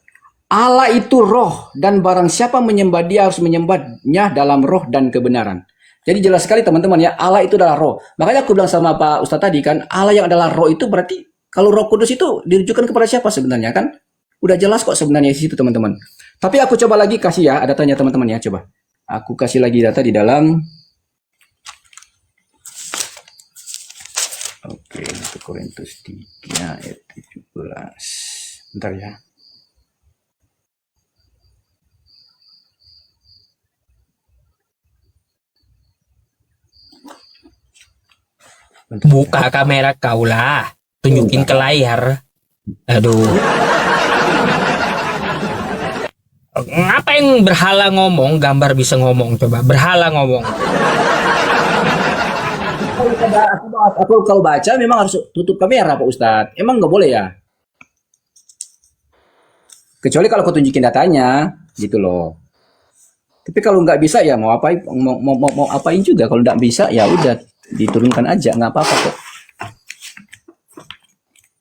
Allah itu roh dan barang siapa menyembah dia harus menyembahnya dalam roh dan kebenaran. Jadi jelas sekali teman-teman ya, Allah itu adalah roh. Makanya aku bilang sama Pak Ustadz tadi kan, Allah yang adalah roh itu berarti kalau Roh Kudus itu dirujukan kepada siapa sebenarnya kan? Udah jelas kok sebenarnya di situ teman-teman. Tapi aku coba lagi kasih ya, ada tanya teman-teman ya, coba. Aku kasih lagi data di dalam. Oke, 1 Korintus 3 ayat 17. Bentar ya. Buka kamera kau lah. Tunjukin ke layar. Aduh. Ngapain berhala ngomong, gambar bisa ngomong? Coba berhala ngomong. Aku kalau baca memang harus tutup kamera Pak Ustadz. Emang nggak boleh ya? Kecuali kalau aku tunjukin datanya, gitu loh. Tapi kalau nggak bisa ya mau apain, mau apain juga. Kalau nggak bisa ya udah diturunkan aja, nggak apa-apa kok.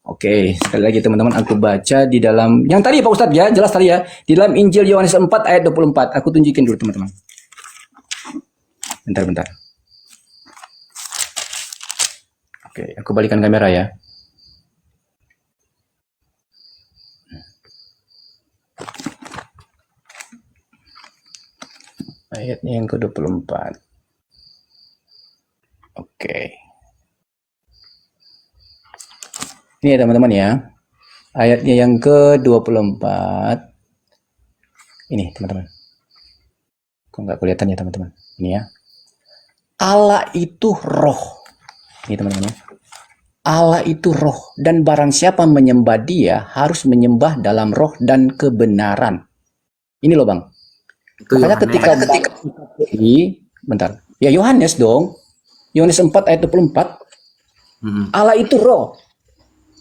Oke, sekali lagi teman-teman aku baca di dalam yang tadi Pak Ustadz ya, jelas tadi ya, di dalam Injil Yohanes 4 ayat 24. Aku tunjukin dulu teman-teman. Bentar. Oke, aku balikan kamera ya. Ayatnya yang ke-24. Oke. Ini ya teman-teman ya. Ayatnya yang ke-24. Ini teman-teman. Kok nggak kelihatan ya teman-teman? Ini ya. Allah itu roh. Ini teman-teman ya. Allah itu roh, dan barang siapa menyembah dia harus menyembah dalam roh dan kebenaran. Ini loh Bang. Itu Makanya Yohanes. ketika bentar. Ya Yohanes dong. Yohanes 4 ayat 24. Allah itu roh.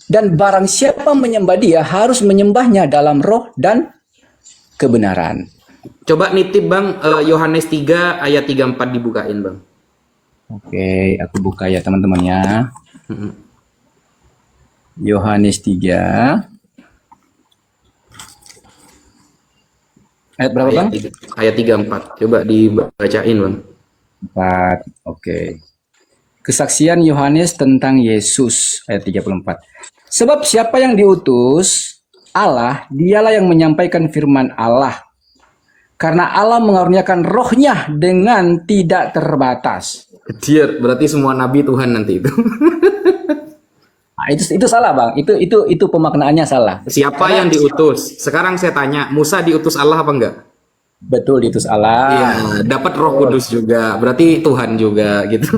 Dan barang siapa menyembah dia harus menyembahnya dalam roh dan kebenaran. Coba nitip Bang, Yohanes 3 ayat 34 dibukain Bang. Oke, aku buka ya teman-teman ya. Yohanes 3 ayat berapa Bang? Ayat 34. Coba dibacain Bang. 4. Oke. Kesaksian Yohanes tentang Yesus ayat 34. Sebab siapa yang diutus Allah, dialah yang menyampaikan firman Allah. Karena Allah mengaruniakan rohnya dengan tidak terbatas. Kecil, berarti semua nabi Tuhan nanti itu. Nah, itu salah Bang. Itu pemaknaannya salah. Siapa yang diutus? Sekarang saya tanya, Musa diutus Allah apa enggak? Betul, diutus Allah. Iya, dapat Roh Kudus juga. Berarti Tuhan juga gitu.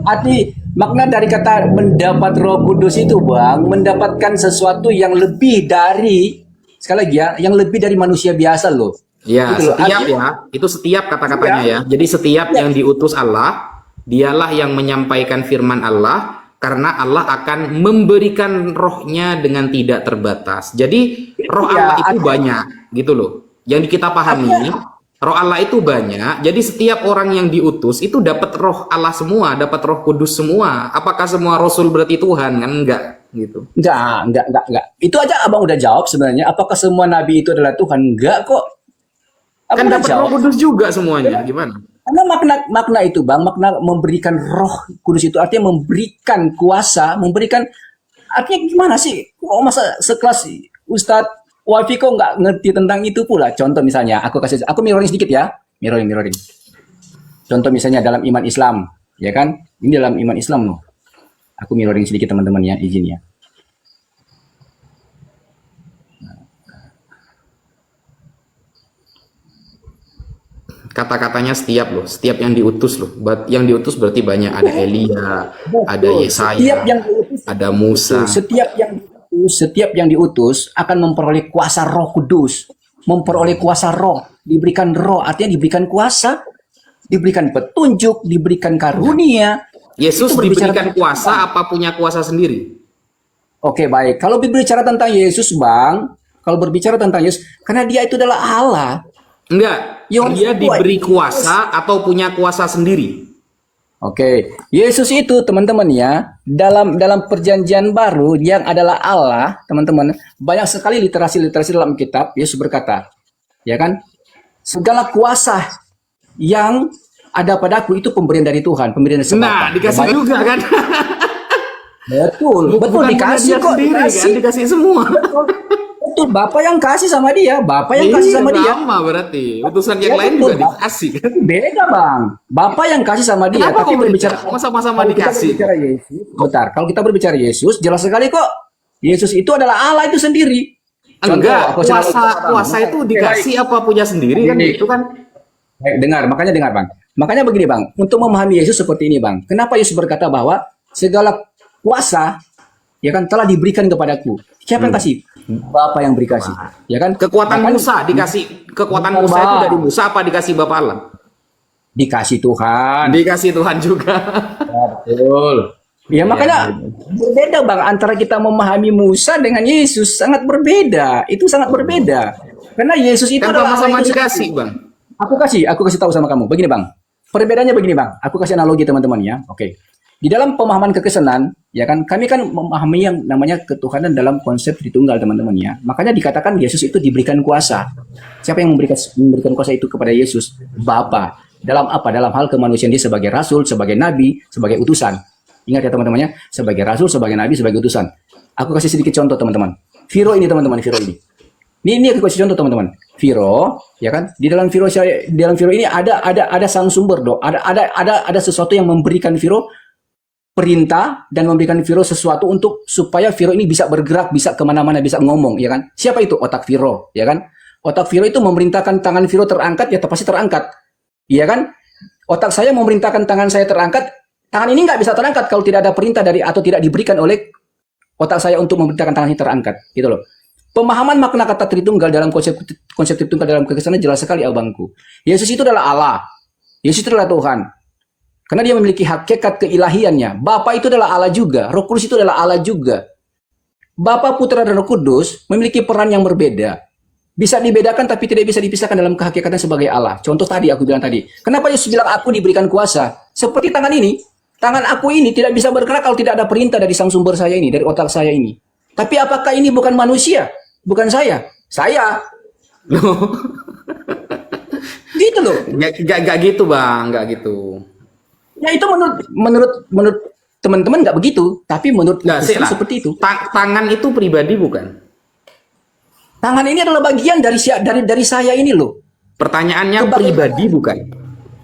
Arti makna dari kata mendapat Roh Kudus itu Bang, mendapatkan sesuatu yang lebih dari, sekali lagi ya, yang lebih dari manusia biasa loh. Ya, Gitu loh. setiap ya, itu setiap kata-katanya ya. Jadi setiap yang diutus Allah, dialah yang menyampaikan firman Allah, karena Allah akan memberikan rohnya dengan tidak terbatas. Jadi roh Allah itu banyak, gitu loh. Yang kita pahami, roh Allah itu banyak. Jadi setiap orang yang diutus itu dapat roh Allah semua, dapat Roh Kudus semua. Apakah semua rasul berarti Tuhan? Kan enggak, gitu. Enggak. Itu aja Abang udah jawab sebenarnya. Apakah semua nabi itu adalah Tuhan? Enggak kok. Kan Abang udah dapat jawab. Roh Kudus juga semuanya. Gimana? Karena makna itu Bang, makna memberikan Roh Kudus itu artinya memberikan kuasa, memberikan, artinya gimana sih? Kok masa sekelas Ustadz Wafi kok nggak ngerti tentang itu pula? Contoh misalnya, aku mirroring sedikit ya, mirroring. Contoh misalnya dalam iman Islam, ya kan? Ini dalam iman Islam loh. Aku mirroring sedikit teman-teman ya, izin ya. Kata-katanya setiap loh, setiap yang diutus loh. Yang diutus berarti banyak, ada Elia, ada Setiap Yesaya, yang diutus, ada Musa. setiap yang diutus akan memperoleh kuasa Roh Kudus, memperoleh kuasa Roh, diberikan Roh, artinya diberikan kuasa, diberikan petunjuk, diberikan karunia. Yesus Itu berbicara diberikan tentang kuasa apa punya kuasa sendiri? Oke, baik. Kalau berbicara tentang Yesus, Bang, kalau berbicara tentang Yesus, karena dia itu adalah Allah. Enggak, Yohanes dia 2, diberi kuasa atau punya kuasa sendiri. Oke, Yesus itu teman-teman ya, dalam perjanjian baru yang adalah Allah, teman-teman, banyak sekali literasi dalam kitab. Yesus berkata, ya kan, segala kuasa yang ada padaku itu pemberian dari Tuhan, pemberian dari Bapa. Nah, dikasih Banyak- juga kan? Betul Bukan punya dikasih dia kok, sendiri, dikasih. kan? Dikasih semua. Betul, Bapak yang kasih sama dia, Bapak yang kasih sama dia. Sama berarti. Utusan yang Ya, lain betul, juga Bang. dikasih kan? Beda Bang, Bapak yang kasih sama dia. Kenapa Tapi kok berbicara beda? Kok sama-sama kalau kita dikasih? berbicara Yesus, bentar. Kalau kita berbicara Yesus, jelas sekali kok. Yesus itu adalah Allah itu sendiri. Enggak, Contoh, aku selalu kuasa katakan, kuasa itu oke, dikasih apa punya sendiri kan? Ini. Itu kan baik, makanya dengar Bang. Makanya begini Bang, untuk memahami Yesus seperti ini Bang. Kenapa Yesus berkata bahwa segala kuasa ya kan telah diberikan kepadaku. Siapa yang kasih? Bapa yang beri kasih. Ya kan? kekuatan Makanya- Musa dikasih. Kekuatan Benar, Musa itu Bang. dari Musa apa dikasih Bapa Allah? Dikasih Tuhan. Dikasih Tuhan juga. Betul. Ya makanya berbeda Bang antara kita memahami Musa dengan Yesus, sangat berbeda. Itu sangat berbeda. Karena Yesus itu Kan adalah sama-sama Allah itu dikasih, sendiri. Bang. Aku kasih tahu sama kamu. Begini Bang. Perbedaannya begini Bang. Aku kasih analogi teman-teman ya. Oke. Di dalam pemahaman kekristenan, ya kan, kami kan memahami yang namanya ketuhanan dalam konsep Tritunggal teman-teman ya. Makanya dikatakan Yesus itu diberikan kuasa. Siapa yang memberikan kuasa itu kepada Yesus? Bapa. Dalam apa? Dalam hal kemanusiaan dia sebagai rasul, sebagai nabi, sebagai utusan. Ingat ya teman-teman ya, sebagai rasul, sebagai nabi, sebagai utusan. Aku kasih sedikit contoh teman-teman. Viro ini teman-teman, Viro ini. Ini aku kasih contoh teman-teman. Viro, ya kan? Di dalam Viro ini ada sang sumber dong. Ada sesuatu yang memberikan Viro perintah dan memberikan Viro sesuatu untuk supaya Viro ini bisa bergerak, bisa kemana-mana, bisa ngomong, ya kan? Siapa itu? Otak Viro, ya kan? Otak Viro itu memerintahkan tangan Viro terangkat, ya pasti terangkat. Iya kan? Otak saya memerintahkan tangan saya terangkat, tangan ini nggak bisa terangkat kalau tidak ada perintah dari atau tidak diberikan oleh otak saya untuk memerintahkan tangan ini terangkat, gitu loh. Pemahaman makna kata Tritunggal dalam konsep Tritunggal dalam kekristenan jelas sekali abangku. Yesus itu adalah Allah. Yesus itu adalah Tuhan. Karena dia memiliki hakikat keilahiannya. Bapa itu adalah Allah juga. Roh Kudus itu adalah Allah juga. Bapa, Putra, dan Roh Kudus memiliki peran yang berbeda. Bisa dibedakan tapi tidak bisa dipisahkan dalam kehakikatan sebagai Allah. Contoh tadi aku bilang tadi. Kenapa Yesus bilang aku diberikan kuasa? Seperti tangan ini. Tangan aku ini tidak bisa bergerak kalau tidak ada perintah dari sang sumber saya ini, dari otak saya ini. Tapi apakah ini bukan manusia? Bukan saya. Saya. Loh, Gitu loh. nggak gitu bang, nggak gitu. Ya itu menurut teman-teman nggak begitu. Tapi menurut Nggak sih Kristen lah. seperti itu. Tangan itu pribadi bukan? Tangan ini adalah bagian dari saya ini loh. Pertanyaannya pribadi bukan?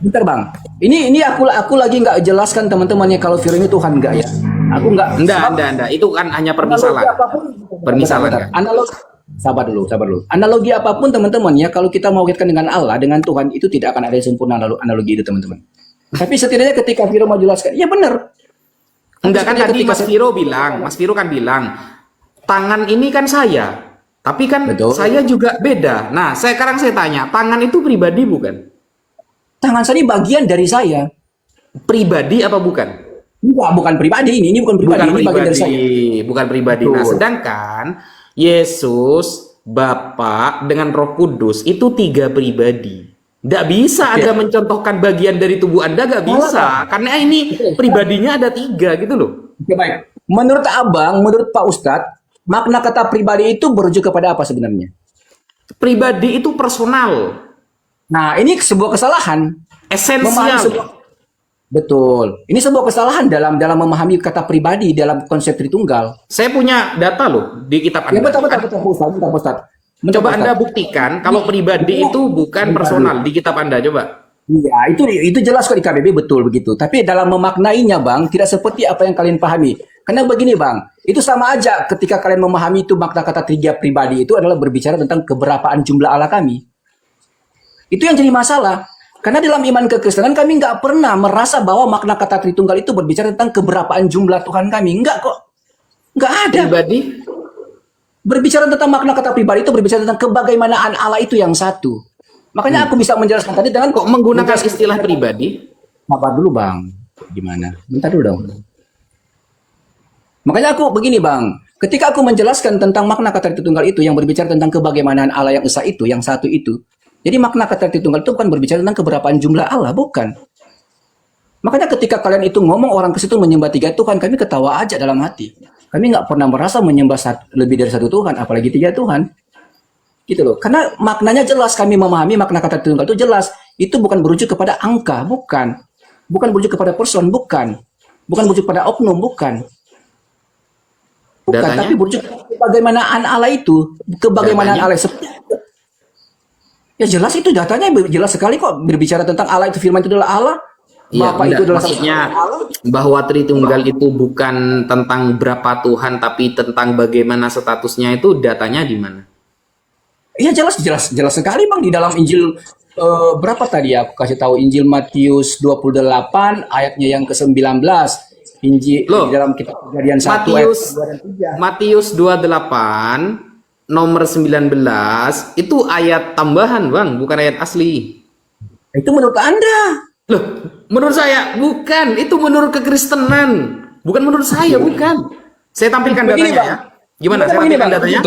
Bentar bang, ini aku lagi nggak jelaskan teman-temannya kalau Viro ini Tuhan nggak ya? Aku nggak. Enggak. Itu kan hanya permisalan. Analogi apapun, Permisalan bentar, kan? analogi. Sabar dulu. Analogi apapun teman-teman ya, kalau kita mau kaitkan dengan Allah, dengan Tuhan itu tidak akan ada yang sempurna analogi itu teman-teman. Tapi setidaknya ketika Viro mau jelaskan, ya benar. Enggak kan tadi Ketika Mas Viro kan bilang, tangan ini kan saya. Tapi kan Betul. saya juga beda. Nah, sekarang saya tanya, tangan itu pribadi bukan? tangan saya ini bagian dari saya. Pribadi apa bukan? Enggak, bukan pribadi ini bukan pribadi, ini bagian dari saya. Bukan pribadi. Nah, Betul. sedangkan Yesus, Bapa dengan Roh Kudus itu 3 pribadi. Nggak bisa Anda mencontohkan bagian dari tubuh Anda, nggak bisa. Karena ini pribadinya ada 3 gitu loh. Oke, baik. Menurut Abang, menurut Pak Ustadz, makna kata pribadi itu merujuk kepada apa sebenarnya? Pribadi itu personal, Nah, ini sebuah kesalahan. Memahami esensial. Betul. Ini sebuah kesalahan dalam memahami kata pribadi dalam konsep Tritunggal. Saya punya data loh di kitab Ya Anda. betul Pak Ustadz. Coba Anda buktikan kalau pribadi itu bukan personal di kitab Anda, coba. Iya, itu jelas kok di KBB betul begitu. Tapi dalam memaknainya, Bang, tidak seperti apa yang kalian pahami. Karena begini, Bang, itu sama aja ketika kalian memahami itu makna kata 3 pribadi itu adalah berbicara tentang keberapaan jumlah Allah kami. Itu yang jadi masalah. Karena dalam iman kekristenan kami nggak pernah merasa bahwa makna kata Tritunggal itu berbicara tentang keberapaan jumlah Tuhan kami. Enggak kok. Nggak ada. Pribadi Berbicara tentang makna kata pribadi itu berbicara tentang kebagaimanaan Allah itu yang satu. Makanya aku bisa menjelaskan tadi dengan kok menggunakan istilah pribadi? Sabar dulu Bang. Gimana? Bentar dulu dong. Makanya aku begini Bang. Ketika aku menjelaskan tentang makna kata Tritunggal itu yang berbicara tentang kebagaimanaan Allah yang esa itu, yang satu itu. Jadi makna kata Tritunggal itu bukan berbicara tentang keberapaan jumlah Allah, bukan. Makanya ketika kalian itu ngomong orang ke situ menyembah 3 Tuhan, kami ketawa aja dalam hati. Kami nggak pernah merasa menyembah lebih dari 1 Tuhan, apalagi 3 Tuhan. Gitu loh. Karena maknanya jelas, kami memahami makna kata Tritunggal itu jelas. Itu bukan berujuk kepada angka, bukan. Bukan berujuk kepada person, bukan. Bukan berujuk pada oknum, bukan. Bukan, Datanya? tapi berujuk kebagaimanaan Allah itu. Kebagaimanaan Datanya? Allah seperti ya jelas itu datanya jelas sekali kok berbicara tentang Allah itu firman itu adalah Allah. Iya, Bapak itu adalah maksudnya Allah. bahwa Tritunggal itu bukan tentang berapa Tuhan, tapi tentang bagaimana statusnya, itu datanya di mana? Iya jelas sekali Bang di dalam Injil berapa tadi ya aku kasih tahu Injil Matius 28 ayatnya yang ke-19. Injil Loh, di dalam kitab Kejadian 1 ayat Matius 2 dan 3. Matius 28 nomor 19 itu ayat tambahan, Bang, bukan ayat asli. Itu menurut Anda. Loh, menurut saya bukan, itu menurut kekristenan. Bukan menurut saya, bukan. Saya tampilkan Begini, datanya Bang. ya. Gimana? Begini, Saya tampilkan Bang. datanya.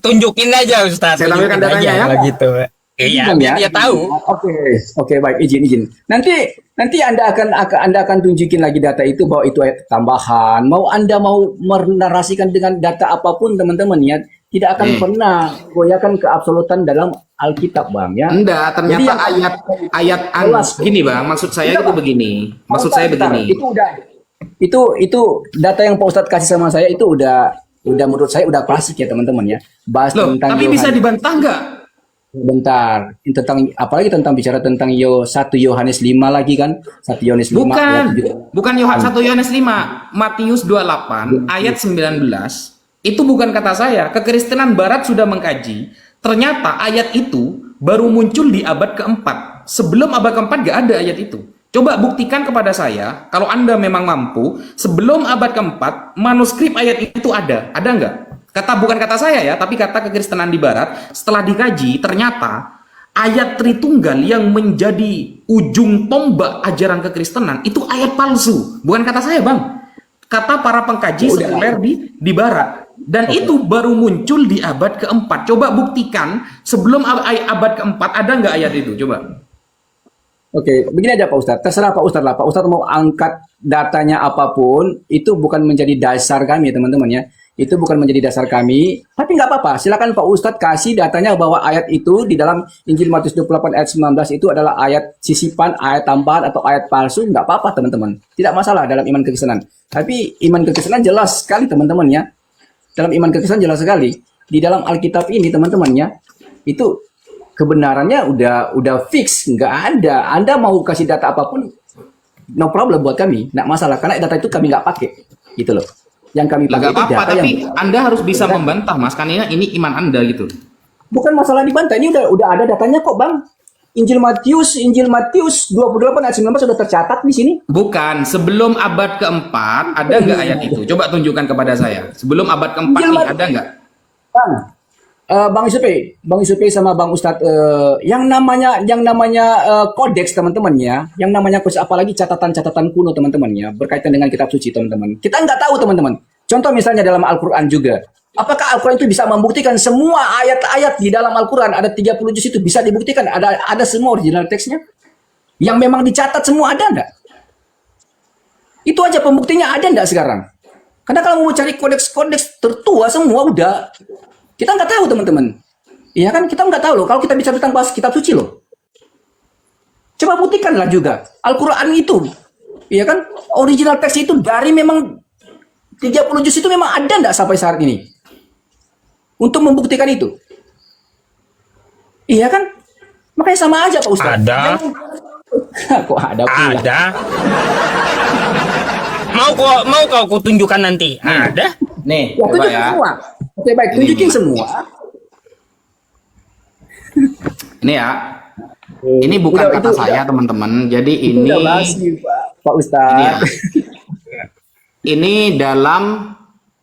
Tunjukin aja Ustaz. Saya tampilkan Tunjukin datanya aja ya. kalau gitu. Iya, Izin biar dia tahu. Oke, baik, izin. Nanti Anda akan tunjukin lagi data itu bahwa itu ayat tambahan. Anda mau menarasikan dengan data apapun teman-teman ya, tidak akan pernah goyahkan keabsolutan dalam Alkitab, Bang ya. Enggak, ternyata Jadi yang- ayat gini, Bang. Maksud saya itu begini. Maksud saya Bentar, begini. Itu data yang Pak Ustadz kasih sama saya itu udah menurut saya udah klasik ya teman-teman ya. Bahas Loh, tentang tapi bisa Yohanes. dibantah nggak? Bentar, apalagi tentang bicara tentang 1 Yohanes 5 lagi kan? 1 Yohanes 5 ayat 7. Bukan 1 Yohanes 5, Matius 28 ayat 19. Itu bukan kata saya. Kekristenan barat sudah mengkaji. ternyata ayat itu baru muncul di abad keempat. Sebelum abad keempat gak ada ayat itu. Coba buktikan kepada saya, kalau Anda memang mampu, sebelum abad keempat, manuskrip ayat itu ada nggak? Bukan kata saya ya, tapi kata kekristenan di Barat, setelah dikaji, ternyata ayat Tritunggal yang menjadi ujung tombak ajaran kekristenan, itu ayat palsu. Bukan kata saya, Bang. Kata para pengkaji sekuler di Barat. Dan itu baru muncul di abad keempat. Coba buktikan, sebelum abad keempat, ada nggak ayat itu? Coba. Oke, begini aja Pak Ustadz. Terserah Pak Ustadz lah. Pak Ustadz mau angkat datanya apapun, itu bukan menjadi dasar kami, teman-teman ya. Itu bukan menjadi dasar kami. Tapi nggak apa-apa. Silakan Pak Ustadz kasih datanya bahwa ayat itu di dalam Injil Matius 28 ayat 19 itu adalah ayat sisipan, ayat tambahan, atau ayat palsu. Nggak apa-apa, teman-teman. Tidak masalah dalam iman kekristenan. Tapi iman kekristenan jelas sekali, teman-teman ya. Dalam iman kekristenan jelas sekali. Di dalam Alkitab ini, teman-teman ya, itu kebenarannya udah fix, nggak ada. Anda mau kasih data apapun, no problem buat kami, nggak masalah. Karena data itu kami nggak pakai, gitu loh. Yang kami pakai Nggak itu apa-apa, data tapi yang Anda harus bisa membantah, Mas. Karena ini iman Anda gitu. bukan masalah dibantah. Ini udah ada datanya kok, Bang. Injil Matius 28 ayat 19 sudah tercatat di sini. Bukan, sebelum abad keempat ada nggak ayat itu? Coba tunjukkan kepada saya. Sebelum abad keempat Injil nih Mat- ada nggak? Bang, Bang Yusufi sama Bang Ustadz, yang namanya kodeks teman-teman ya, yang namanya kodeks apalagi catatan-catatan kuno teman-teman ya, berkaitan dengan kitab suci teman-teman. Kita nggak tahu teman-teman. Contoh misalnya dalam Al-Quran juga. Apakah Al-Quran itu bisa membuktikan semua ayat-ayat di dalam Al-Quran ada 30 juz itu bisa dibuktikan? Ada semua original teksnya? Yang memang dicatat semua ada nggak? Itu aja pembuktinya ada nggak sekarang? Karena kalau mau cari kodeks-kodeks tertua semua udah. Kita nggak tahu teman-teman. Iya kan? Kita nggak tahu loh. Kalau kita bicara tentang bahas kitab suci loh. Coba buktikanlah juga. Al-Quran itu. Iya kan? Original teks itu dari memang 30 juz itu memang ada nggak sampai saat ini? Untuk membuktikan itu. Iya kan? Makanya sama aja Pak Ustadz. Ada. Kok ada pula? Ada. Mau kau kutunjukkan nanti? Ada. Nih, Ya, coba tunjukin ya. semua. Oke baik, tunjukin semua. Ini ya. Ini bukan Udah, kata itu saya, teman-teman. Jadi Itu ini udah basi, Pak ini ya. Ustadz. Ini dalam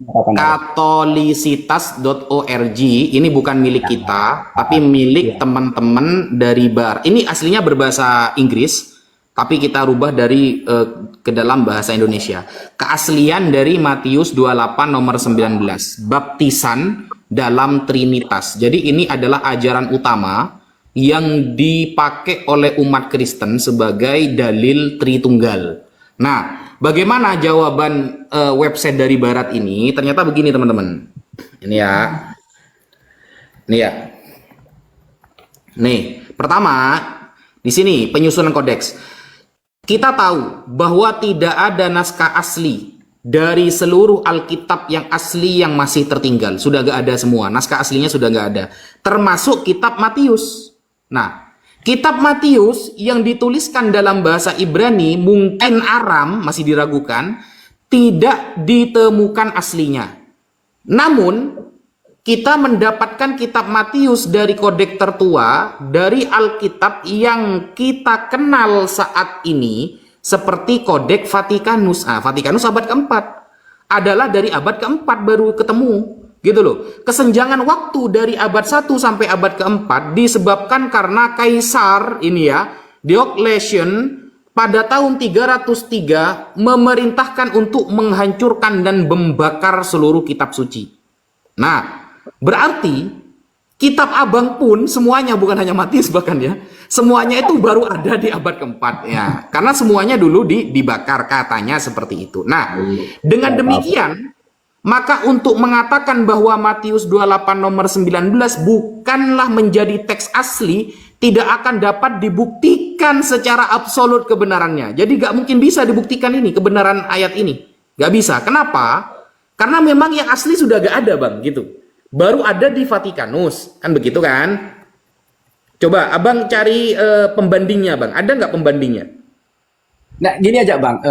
Apa-apa, katolisitas.org. Ini bukan milik kita, tapi milik teman-teman dari Bar. Ini aslinya berbahasa Inggris, tapi kita rubah dari ke dalam bahasa Indonesia. Keaslian dari Matius 28 nomor 19, baptisan dalam Trinitas. Jadi ini adalah ajaran utama yang dipakai oleh umat Kristen sebagai dalil Tritunggal. Nah, bagaimana jawaban website dari Barat ini? Ternyata begini teman-teman. Ini ya. Ini ya. Nih, pertama di sini penyusunan kodeks. Kita tahu bahwa tidak ada naskah asli dari seluruh Alkitab yang asli yang masih tertinggal. Sudah gak ada semua. Naskah aslinya sudah gak ada. Termasuk kitab Matius. Nah, kitab Matius yang dituliskan dalam bahasa Ibrani, mungkin Aram, masih diragukan, tidak ditemukan aslinya. Namun, kita mendapatkan kitab Matius dari kodeks tertua, dari Alkitab yang kita kenal saat ini, seperti kodeks Vatikanus. Vatikanus abad keempat. Adalah dari abad keempat baru ketemu. Gitu loh. Kesenjangan waktu dari abad 1 sampai abad keempat disebabkan karena Kaisar ini ya, Diocletian pada tahun 303 memerintahkan untuk menghancurkan dan membakar seluruh kitab suci. Nah, berarti kitab abang pun semuanya, bukan hanya Matius bahkan ya, semuanya itu baru ada di abad keempat ya. Karena semuanya dulu dibakar, katanya seperti itu. Nah, dengan demikian maka untuk mengatakan bahwa Matius 28 nomor 19 bukanlah menjadi teks asli, tidak akan dapat dibuktikan secara absolut kebenarannya. Jadi gak mungkin bisa dibuktikan ini, kebenaran ayat ini. Gak bisa. Kenapa? Karena memang yang asli sudah gak ada bang, gitu. Baru ada di Vatikanus, kan begitu kan? Coba abang cari pembandingnya bang, ada nggak pembandingnya? Nah, gini aja Bang,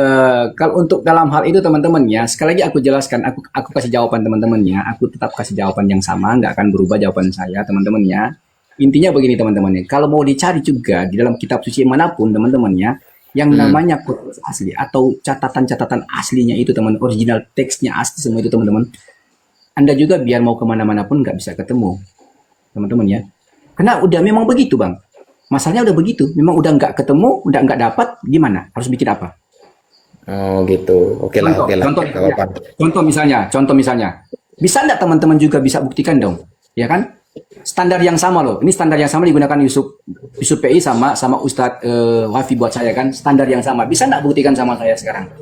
kalau untuk dalam hal itu teman-teman ya, sekali lagi aku jelaskan, aku kasih jawaban teman-teman ya, aku tetap kasih jawaban yang sama, nggak akan berubah jawaban saya teman-teman ya. Intinya begini teman-teman ya, kalau mau dicari juga di dalam kitab suci manapun teman-teman ya, yang namanya konteks asli atau catatan-catatan aslinya itu teman, original teksnya asli semua itu teman-teman, Anda juga biar mau kemana-mana pun nggak bisa ketemu teman-teman ya. Karena udah memang begitu Bang. Masalahnya udah begitu. Memang udah nggak ketemu, udah nggak dapat, gimana? Harus bikin apa? Oh gitu. Oke lah, oke lah. Contoh, Gak apa-apa. contoh misalnya. Bisa nggak teman-teman juga bisa buktikan dong? Ya kan? Standar yang sama loh. Ini standar yang sama digunakan Yusuf PI sama Ustadz Wafi buat saya kan. Standar yang sama. Bisa nggak buktikan sama saya sekarang?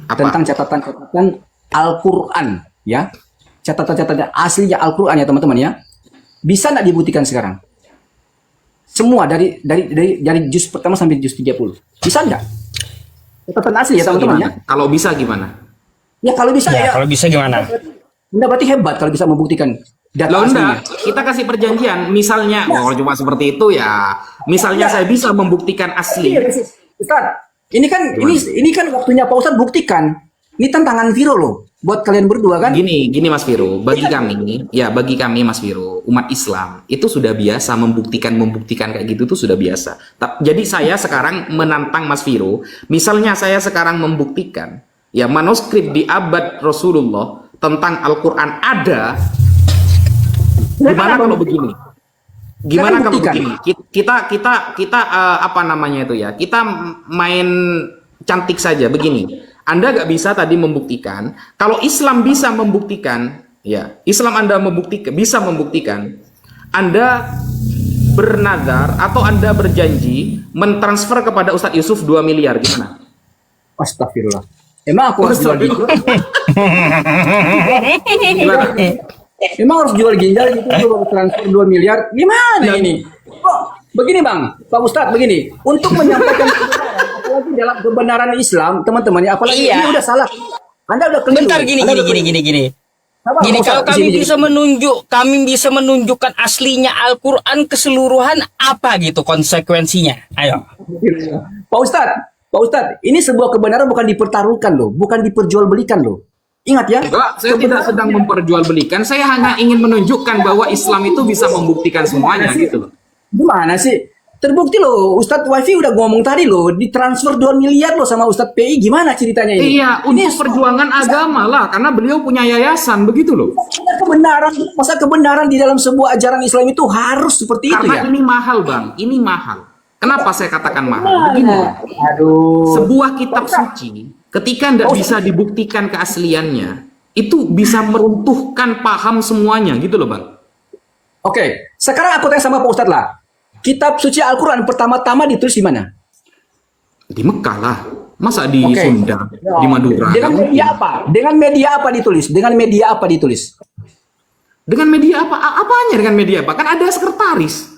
Apa? Tentang catatan-catatan Al-Quran. Ya. Catatan-catatan aslinya Al-Quran ya teman-teman ya. Bisa nggak dibuktikan sekarang? Semua dari juz pertama sampai juz 30. Bisa nggak? Catatan asli ya teman-teman ya. Kalau bisa gimana? Ya kalau bisa Ya, ya. kalau bisa gimana? Anda berarti hebat kalau bisa membuktikan data Loh aslinya. enggak, kita kasih perjanjian. Misalnya, kalau cuma seperti itu ya. Misalnya saya bisa membuktikan asli. Iya, Ustaz. Ini kan waktunya Pak Ustaz buktikan. Ini tantangan Viro loh buat kalian berdua kan. Gini Mas Viro, bagi kami Mas Viro, umat Islam itu sudah biasa membuktikan kayak gitu tuh sudah biasa. Jadi saya sekarang menantang Mas Viro, misalnya saya sekarang membuktikan ya manuskrip di abad Rasulullah tentang Al-Qur'an ada. Gimana kalau begini? Gimana kalau begini? Kita apa namanya itu ya? Kita main cantik saja begini. Anda nggak bisa tadi membuktikan. Kalau Islam bisa membuktikan, ya Islam Anda bisa membuktikan. Anda bernadar atau Anda berjanji mentransfer kepada Ustadz Yusuf 2 miliar gimana? Astagfirullah. Emang aku harus jual ginjal? Gimana? Emang harus jual ginjal gitu baru transfer 2 miliar? Gimana ini? Oh, begini Bang, Pak Ustadz begini. Untuk menyampaikan kebenaran, apalagi dalam kebenaran Islam, teman-teman ya, apalagi Iya. ini udah salah. Anda udah keliru. Bentar gini. Anda udah keliru. Apa, Gini, Pak kalau Ustadz? Di sini. kami bisa menunjukkan aslinya Al-Quran keseluruhan, apa gitu konsekuensinya? Ayo. Pak Ustadz, ini sebuah kebenaran bukan dipertaruhkan loh, bukan diperjualbelikan loh. Ingat ya. Enggak, saya tidak sedang memperjualbelikan. Saya hanya ingin menunjukkan bahwa Islam itu bisa membuktikan semuanya gitu loh. Gimana sih? Terbukti loh, Ustadz Wafi udah ngomong tadi loh, ditransfer 2 miliar loh sama Ustadz PI. Gimana ceritanya ini? Iya, untuk perjuangan agama lah, karena beliau punya yayasan begitu loh. Masa kebenaran di dalam sebuah ajaran Islam itu harus seperti itu Karena ya? ini mahal, Bang. Ini mahal. Kenapa saya katakan mahal? Begini, Aduh. sebuah kitab suci, ketika tidak bisa dibuktikan keasliannya, itu bisa meruntuhkan paham semuanya, gitu loh, Bang. Oke, sekarang aku tanya sama Pak Ustadz lah. Kitab suci Al-Quran pertama-tama ditulis di mana? Di Mekah lah. Masa di Oke. Sunda, di Madura? Dengan Nggak media mungkin. apa? Dengan media apa ditulis? Dengan media apa ditulis? Dengan media apa? Apanya dengan media apa? Kan ada sekretaris.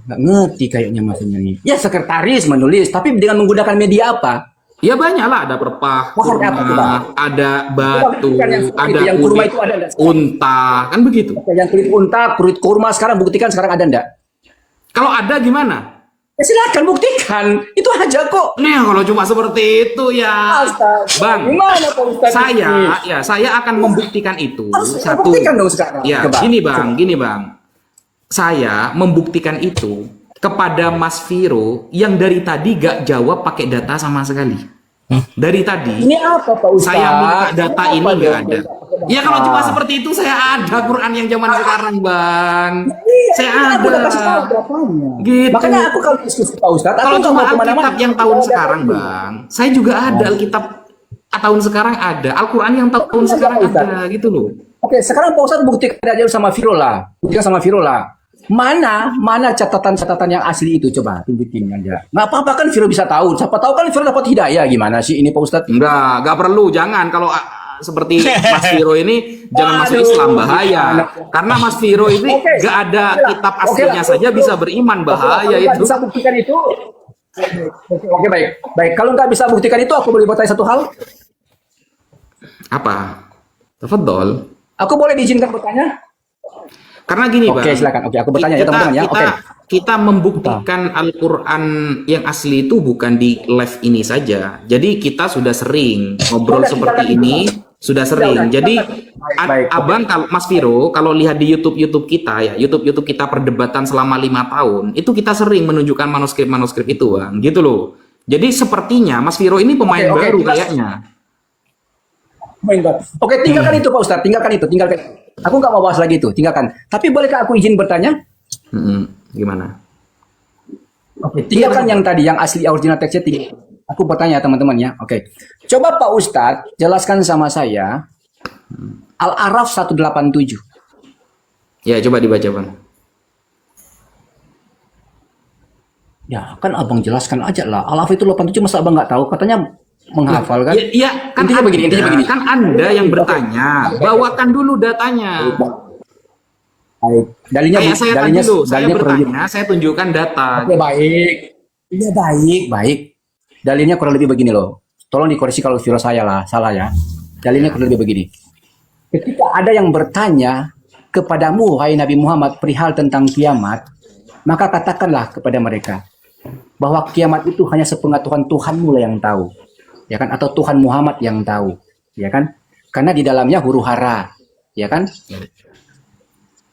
Nggak ngerti kayaknya maksudnya nih. Ya sekretaris menulis, tapi dengan menggunakan media apa? Ya banyak lah, ada perpah, Maksudnya apa tuh, Bang? kurma, ada batu, Bukan yang seperti ada itu, yang kurma kulit itu ada nggak? unta, kan begitu. Yang kulit unta, kulit kurma sekarang buktikan sekarang ada enggak? Kalau ada gimana? Ya silakan buktikan. Itu aja kok. Nah, kalau cuma seperti itu ya, Astaga. Bang, Gimana Pak Ustadz ini? saya akan membuktikan itu. Harus Satu, buktikan dong sekarang. ya, Coba. gini Bang, saya membuktikan itu kepada Mas Viro yang dari tadi gak jawab pakai data sama sekali. Dari tadi Ini apa Pak Ustadz? saya minta data Apa ini nggak dong? ada. Ya kalau cuma seperti itu saya ada Quran yang zaman sekarang, Bang. Saya Iya, aku udah ada. kasih tahu datanya. Gitu. Makanya aku kalau diskusi Pak Ustadz, aku Kalau nggak cuma mau kemana-mana. Alkitab yang tahun sekarang, Bang, saya juga ada Alkitab tahun sekarang ada, Al-Quran yang tahun sekarang ada, gitu loh. Oke, sekarang Pak Ustadz buktikan aja sama Viro lah. Buktikan sama Viro lah. Mana catatan-catatan yang asli itu, coba tunjukin aja. Nggak apa-apa kan Viro bisa tahu. Siapa tahu kan Viro dapat hidayah. Gimana sih ini Pak Ustadz? Nggak perlu, jangan. Kalau seperti Mas Viro ini jangan masuk Islam, bahaya. Karena Mas Viro ini Oke. nggak ada kitab Oke, aslinya saja bisa beriman, bahaya Kalau nggak itu. bisa buktikan itu. Oke, baik. Kalau nggak bisa buktikan itu, aku boleh bertanya satu hal. Apa? Tafadhol. Aku boleh diizinkan bertanya? Karena gini, Oke, Bang. silakan. Oke, aku bertanya ya Kita teman-teman ya. kita Oke. kita membuktikan Al-Qur'an yang asli itu bukan di live ini saja. Jadi kita sudah sering ngobrol Udah, seperti tinggalkan ini, sudah sering. udah, Jadi Baik. Abang, kalau Mas Viro, kalau lihat di YouTube kita ya, YouTube kita perdebatan selama 5 tahun, itu kita sering menunjukkan manuskrip itu, Bang. Gitu loh. Jadi sepertinya Mas Viro ini pemain Oke, baru kita- kayaknya. Oke, tinggalkan itu Pak Ustadz, tinggalkan itu. Aku nggak mau bahas lagi itu, tinggalkan. Tapi bolehkah aku izin bertanya? Gimana? Oke, tinggalkan yang tadi, yang asli original teksnya tinggal. Aku bertanya teman-teman ya. Oke. Coba Pak Ustadz jelaskan sama saya Al-A'raf 187. Ya, coba dibaca, Bang. Ya, kan Abang jelaskan aja lah. Al-A'raf itu 87 masa Abang nggak tahu? Katanya menghafal kan? Iya, kan Intinya begini. Kan Anda yang bertanya. Bawakan dulu datanya. Baik. Dalilnya Kayak saya tadi dalilnya loh, saya dalilnya kurang lebih- bertanya, saya tunjukkan data. Oke, baik. Iya, baik. Dalilnya kurang lebih begini loh. Tolong dikoreksi kalau virus saya lah, salah ya. Dalilnya kurang lebih begini. Ketika ada yang bertanya kepadamu, wahai Nabi Muhammad, perihal tentang kiamat, maka katakanlah kepada mereka bahwa kiamat itu hanya sepengetahuan Tuhanmu lah yang tahu, ya kan? Atau Tuhan Muhammad yang tahu, ya kan? Karena di dalamnya huru hara, ya kan?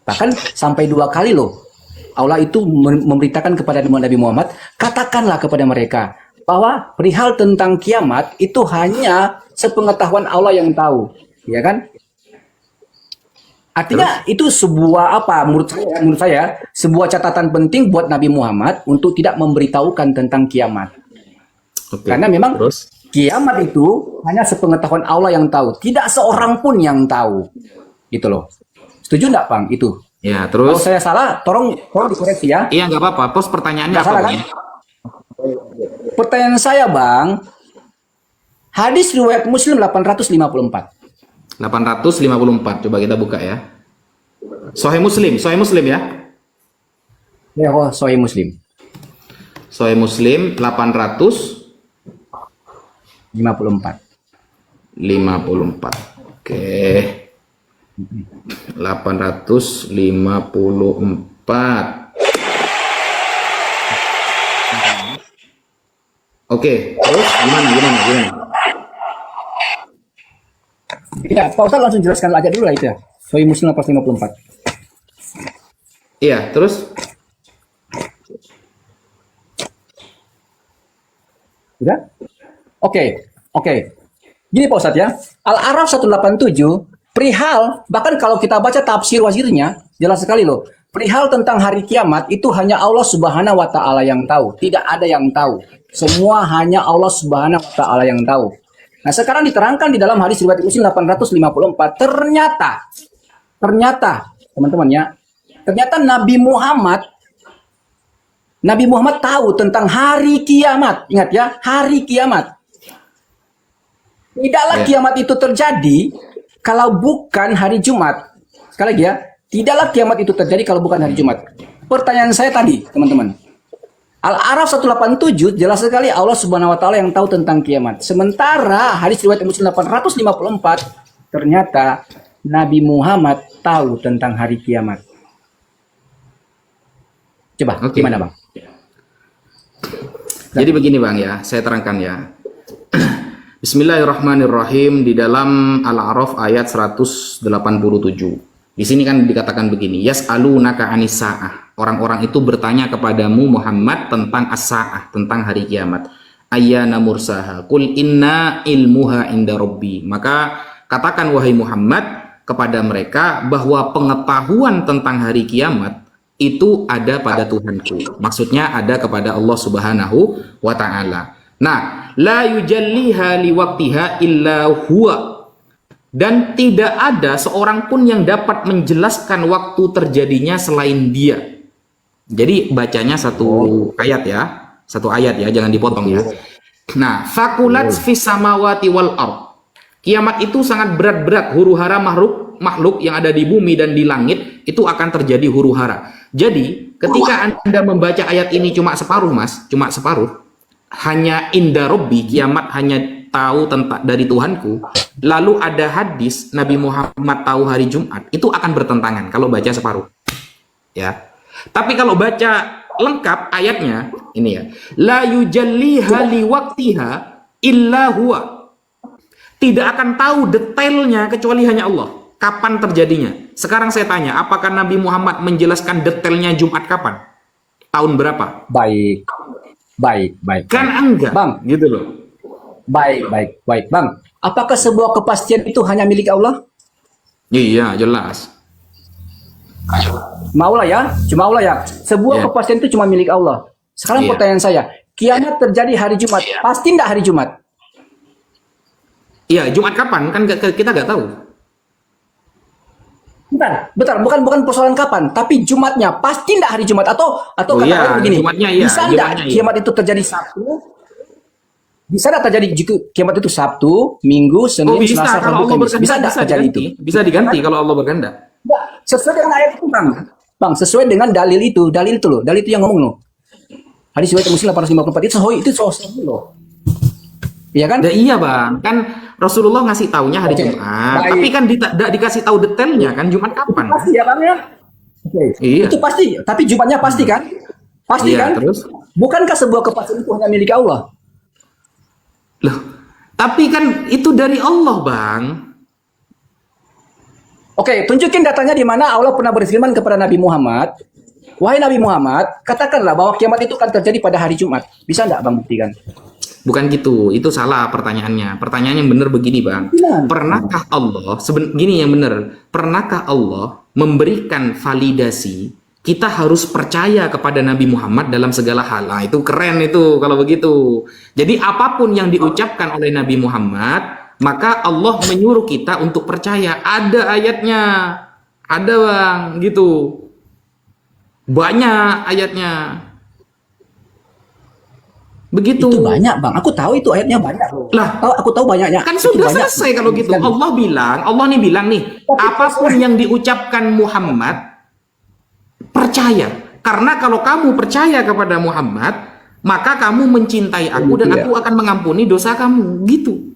Bahkan sampai 2 kali loh Allah itu memberitakan kepada Nabi Muhammad, katakanlah kepada mereka bahwa perihal tentang kiamat itu hanya sepengetahuan Allah yang tahu, ya kan? Artinya itu sebuah apa? Menurut saya sebuah catatan penting buat Nabi Muhammad untuk tidak memberitahukan tentang kiamat. Oke. Karena memang Terus? kiamat itu hanya sepengetahuan Allah yang tahu, tidak seorang pun yang tahu, gitu loh. Setuju nggak, Bang? Itu. Ya, Kalau terus? saya salah, tolong dikoreksi ya. Iya, nggak apa-apa. Terus pertanyaannya Nggak apa, salah Bang? kan? Pertanyaan saya, Bang, hadis riwayat Muslim 854. 854. Coba kita buka ya. Sahih Muslim ya. Ya, oh, Sahih Muslim Sahih Muslim 54. 54. Oke. 854. Oke, terus gimana? Ya, Pak Ustaz langsung jelaskan aja dulu lah itu ya. Sahih Muslim 854. Iya, terus? Udah? Oke. Gini Pak Ustadz ya, Al-A'raf 187 perihal, bahkan kalau kita baca tafsir wazirnya, jelas sekali loh. Perihal tentang hari kiamat itu hanya Allah Subhanahu wa taala yang tahu, tidak ada yang tahu. Semua hanya Allah Subhanahu wa taala yang tahu. Nah, sekarang diterangkan di dalam hadis riwayat Muslim 854, ternyata teman-teman ya, ternyata Nabi Muhammad tahu tentang hari kiamat. Ingat ya, hari kiamat. Tidaklah kiamat itu terjadi kalau bukan hari Jumat. Sekali lagi ya, tidaklah kiamat itu terjadi kalau bukan hari Jumat. Pertanyaan saya tadi, teman-teman. Al-A'raf 187 jelas sekali Allah Subhanahu wa taala yang tahu tentang kiamat. Sementara hadis riwayat Muslim 854 ternyata Nabi Muhammad tahu tentang hari kiamat. Coba, Oke. gimana, Bang? Jadi begini, Bang ya, saya terangkan ya. Bismillahirrahmanirrahim, di dalam Al-A'raf ayat 187. Di sini kan dikatakan begini, yas'alunaka 'anis sa'ah. Orang-orang itu bertanya kepadamu Muhammad tentang as-sa'ah, tentang hari kiamat. Ayyana mursaha? Qul inna ilmuha inda rabbi. Maka katakan wahai Muhammad kepada mereka bahwa pengetahuan tentang hari kiamat itu ada pada Tuhanku. Maksudnya ada kepada Allah Subhanahu wa taala. Nah, la yujalliha liwaqtiha illa huwa. Dan tidak ada seorang pun yang dapat menjelaskan waktu terjadinya selain dia. Jadi bacanya satu ayat ya, jangan dipotong ya. Nah, fakulat fis samawati wal ard. Kiamat itu sangat berat-berat, huru-hara makhluk yang ada di bumi dan di langit itu akan terjadi huru-hara. Jadi, ketika Anda membaca ayat ini cuma separuh, Mas, cuma separuh, hanya inda robbi, kiamat hanya tahu tentang dari Tuhanku, lalu ada hadis Nabi Muhammad tahu hari Jumat, itu akan bertentangan kalau baca separuh. ya. Tapi kalau baca lengkap ayatnya ini ya, la yujalliha liwaqtiha illa huwa. Tidak akan tahu detailnya kecuali hanya Allah. Kapan terjadinya? Sekarang saya tanya, apakah Nabi Muhammad menjelaskan detailnya Jumat kapan? Tahun berapa? Baik. Baik. Kan enggak. Bang, Gitu loh. baik. Bang, apakah sebuah kepastian itu hanya milik Allah? Iya, jelas. Maulah ya, cuma Allah ya. Sebuah Ya. kepastian itu cuma milik Allah. Sekarang Iya. pertanyaan saya, kiamat terjadi hari Jumat, pasti enggak hari Jumat? Iya, Jumat kapan? Kan kita nggak tahu. Bukan persoalan kapan, tapi Jumatnya pasti enggak hari Jumat atau Oh kata iya, lain begini. Jumatnya iya, Bisa enggak Jumatnya iya. kiamat itu terjadi Sabtu? Bisa enggak terjadi jika kiamat itu Sabtu, Minggu, Senin, Oh bisa, Selasa, kalau Rabu, Allah Kamis? berkehendak Bisa enggak bisa terjadi diganti. itu? Bisa diganti kalau Allah berkehendak. Enggak, sesuai dengan ayat itu, Bang. Bang, sesuai dengan dalil itu loh. Dalil itu yang ngomong loh. Hadis riwayat Muslim 854 itu sahih loh. Iya kan? Ya, iya bang, kan Rasulullah ngasih taunya hari Oke, Jumat, baik. tapi kan tidak dikasih tahu detailnya kan Jumat kapan? Pasti ya, Bang ya? Oke. Iya. Itu pasti, tapi Jumatnya pasti kan? Pasti Iya, kan? terus? Bukankah sebuah kepastian itu hanya milik Allah? Loh, tapi kan itu dari Allah bang. Oke, tunjukin datanya di mana Allah pernah berfirman kepada Nabi Muhammad, wahai Nabi Muhammad, katakanlah bahwa kiamat itu akan terjadi pada hari Jumat. Bisa enggak Bang buktikan? Bukan gitu, itu salah pertanyaannya. Pertanyaan yang benar begini bang, Gimana? pernahkah Allah, gini yang benar, pernahkah Allah memberikan validasi kita harus percaya kepada Nabi Muhammad dalam segala hal? Nah, itu keren itu kalau begitu. Jadi apapun yang diucapkan oleh Nabi Muhammad, maka Allah menyuruh kita untuk percaya. Ada ayatnya, ada bang, gitu. Banyak ayatnya. Begitu. Itu banyak Bang, aku tahu itu ayatnya banyak loh. Lah, Aku tahu banyaknya. kan Itu sudah banyak. selesai kalau gitu. Sekali. Allah nih bilang nih, apapun yang diucapkan Muhammad, percaya. Karena kalau kamu percaya kepada Muhammad, maka kamu mencintai aku dan Iya. aku akan mengampuni dosa kamu. Gitu.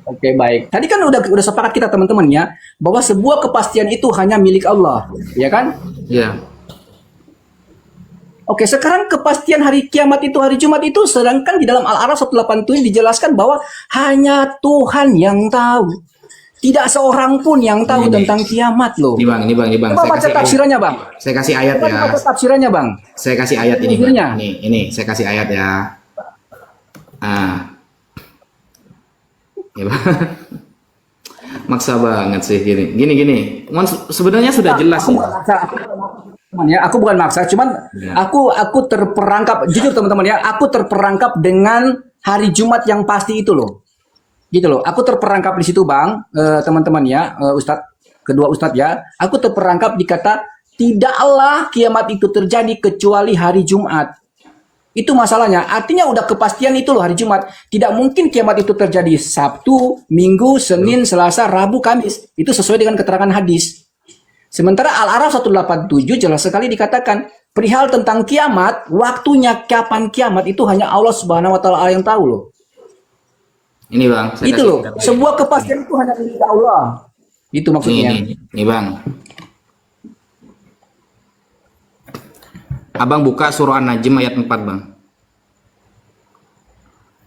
Oke, baik. Tadi kan udah sepakat kita teman-teman ya, bahwa sebuah kepastian itu hanya milik Allah, ya kan? Ya. Oke, sekarang kepastian hari kiamat itu hari Jumat itu, sedangkan di dalam Al-A'raf 187 dijelaskan bahwa hanya Tuhan yang tahu. Tidak seorang pun yang tahu Ini. tentang kiamat loh. Ini bang. Coba baca tafsirannya, Bang. Saya kasih ayat Coba ya. baca tafsirannya, Bang. Saya kasih ayat ini. Tafsirnya. Bang. Ini saya kasih ayat ya. Ya, Bang. Maksa banget sih gini. Sebenarnya sudah jelas Aku sih. bukan maksa, teman ya, aku bukan maksa, cuman Ya. aku terperangkap, jujur teman-teman ya, aku terperangkap dengan hari Jumat yang pasti itu loh. Gitu loh. Aku terperangkap di situ, Bang, teman-teman ya, kedua Ustadz ya. Aku terperangkap di kata tidaklah kiamat itu terjadi kecuali hari Jumat. Itu masalahnya. Artinya udah kepastian itu loh hari Jumat. Tidak mungkin kiamat itu terjadi Sabtu, Minggu, Senin, Selasa, Rabu, Kamis. Itu sesuai dengan keterangan hadis. Sementara Al-A'raf 187 jelas sekali dikatakan perihal tentang kiamat, waktunya kapan kiamat itu hanya Allah Subhanahu wa taala yang tahu loh. Ini bang. Saya Itu kasih loh. ayat. Sebuah kepastian itu hanya milik Allah. Itu maksudnya. Ini bang. Abang buka surah An-Najm ayat 4 bang.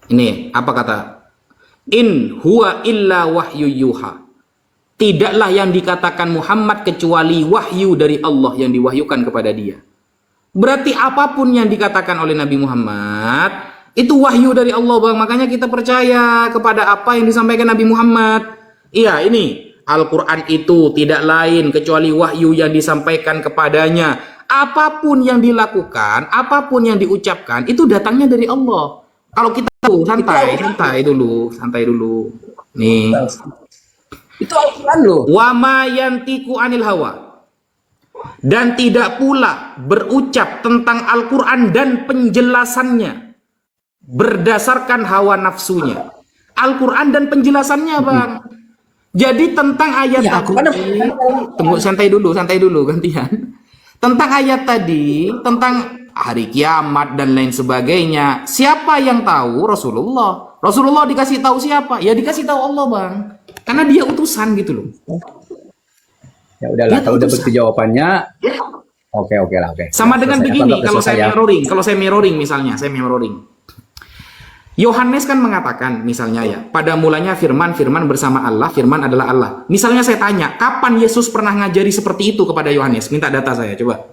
Ini apa kata? In huwa illa wahyu yuha. Tidaklah yang dikatakan Muhammad kecuali wahyu dari Allah yang diwahyukan kepada dia. Berarti apapun yang dikatakan oleh Nabi Muhammad itu wahyu dari Allah bang. Makanya kita percaya kepada apa yang disampaikan Nabi Muhammad. Iya ini Al-Quran itu tidak lain kecuali wahyu yang disampaikan kepadanya. Apapun yang dilakukan, apapun yang diucapkan itu datangnya dari Allah. Kalau kita tahu santai dulu. Nih. Itu Al-Quran loh. Wa ma yantiku anil hawa. Dan tidak pula berucap tentang Al-Quran dan penjelasannya berdasarkan hawa nafsunya. Al-Quran dan penjelasannya bang. Jadi tentang ayat Ya, tadi, Al-Quran tunggu santai dulu gantian. Tentang ayat tadi, tentang hari kiamat dan lain sebagainya, siapa yang tahu? Rasulullah. Rasulullah dikasih tahu siapa? Ya dikasih tahu Allah bang. Karena dia utusan gitu loh. Ya udahlah, Dia kalau tahu udah dosa. begitu jawabannya, oke lah, oke. Sama dengan Selesai. Aku begini, anggap kalau selesai saya ya. mirroring, misalnya, saya mirroring. Yohanes kan mengatakan misalnya ya, pada mulanya firman, firman bersama Allah, firman adalah Allah. Misalnya saya tanya, kapan Yesus pernah ngajari seperti itu kepada Yohanes? Minta data saya, coba.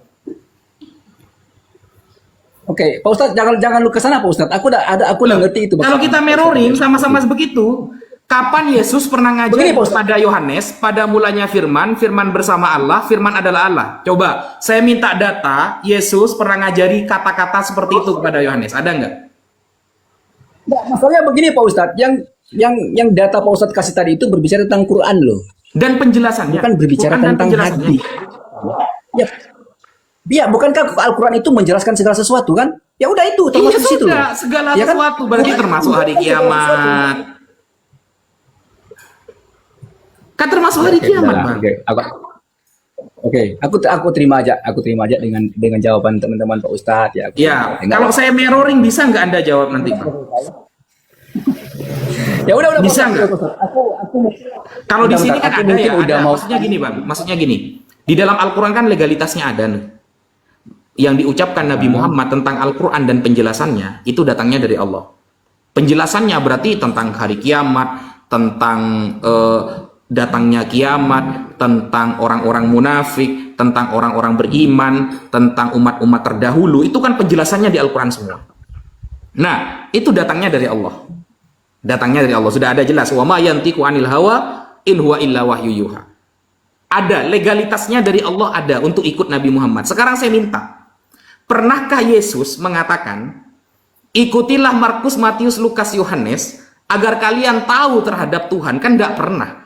Oke, Pak Ustadz, jangan lu kesana Pak Ustadz. Aku udah ngerti itu. Kalau kita mirroring sama-sama begitu, kapan Yesus pernah ngajari Begini, Pak Ustadz. pada Yohanes, pada mulanya firman, firman bersama Allah, firman adalah Allah. Coba, saya minta data, Yesus pernah ngajari kata-kata seperti itu kepada Yohanes. Ada nggak? Nggak, masalahnya begini Pak Ustadz, yang data Pak Ustadz kasih tadi itu berbicara tentang Quran loh, Dan penjelasannya. bukan berbicara Bukan, dan tentang penjelasannya. hadis. Ya, bukankah Al-Quran itu menjelaskan segala sesuatu kan? Ya udah itu Iya termasuk situ loh. sudah, segala Ya kan? sesuatu berarti termasuk hari kiamat. Kan termasuk hari Oke, kiamat, udahlah, Bang. aku terima aja dengan jawaban teman-teman Pak Ustadz ya. Ya, Enggak kalau apa-apa. saya mirroring bisa nggak Anda jawab nanti, Bang? Ya udah Bisa Pak nggak? Ustadz. Aku Kalau di sini Bentar, kan aku ada mungkin ya, udah ada. mau- Maksudnya gini, Bang. Maksudnya gini. Di dalam Al-Quran kan legalitasnya ada nih. Yang diucapkan Nabi Muhammad tentang Al-Quran dan penjelasannya, itu datangnya dari Allah. Penjelasannya berarti tentang hari kiamat, tentang datangnya kiamat, tentang orang-orang munafik, tentang orang-orang beriman, tentang umat-umat terdahulu. Itu kan penjelasannya di Al-Quran semua. Nah, itu datangnya dari Allah. Datangnya dari Allah. Sudah ada jelas. Wa ma yantiqu anil hawa in huwa illa wahyu yuha. Ada, legalitasnya dari Allah ada untuk ikut Nabi Muhammad. Sekarang saya minta, pernahkah Yesus mengatakan, ikutilah Markus, Matius, Lukas, Yohanes, agar kalian tahu terhadap Tuhan? Kan tidak pernah.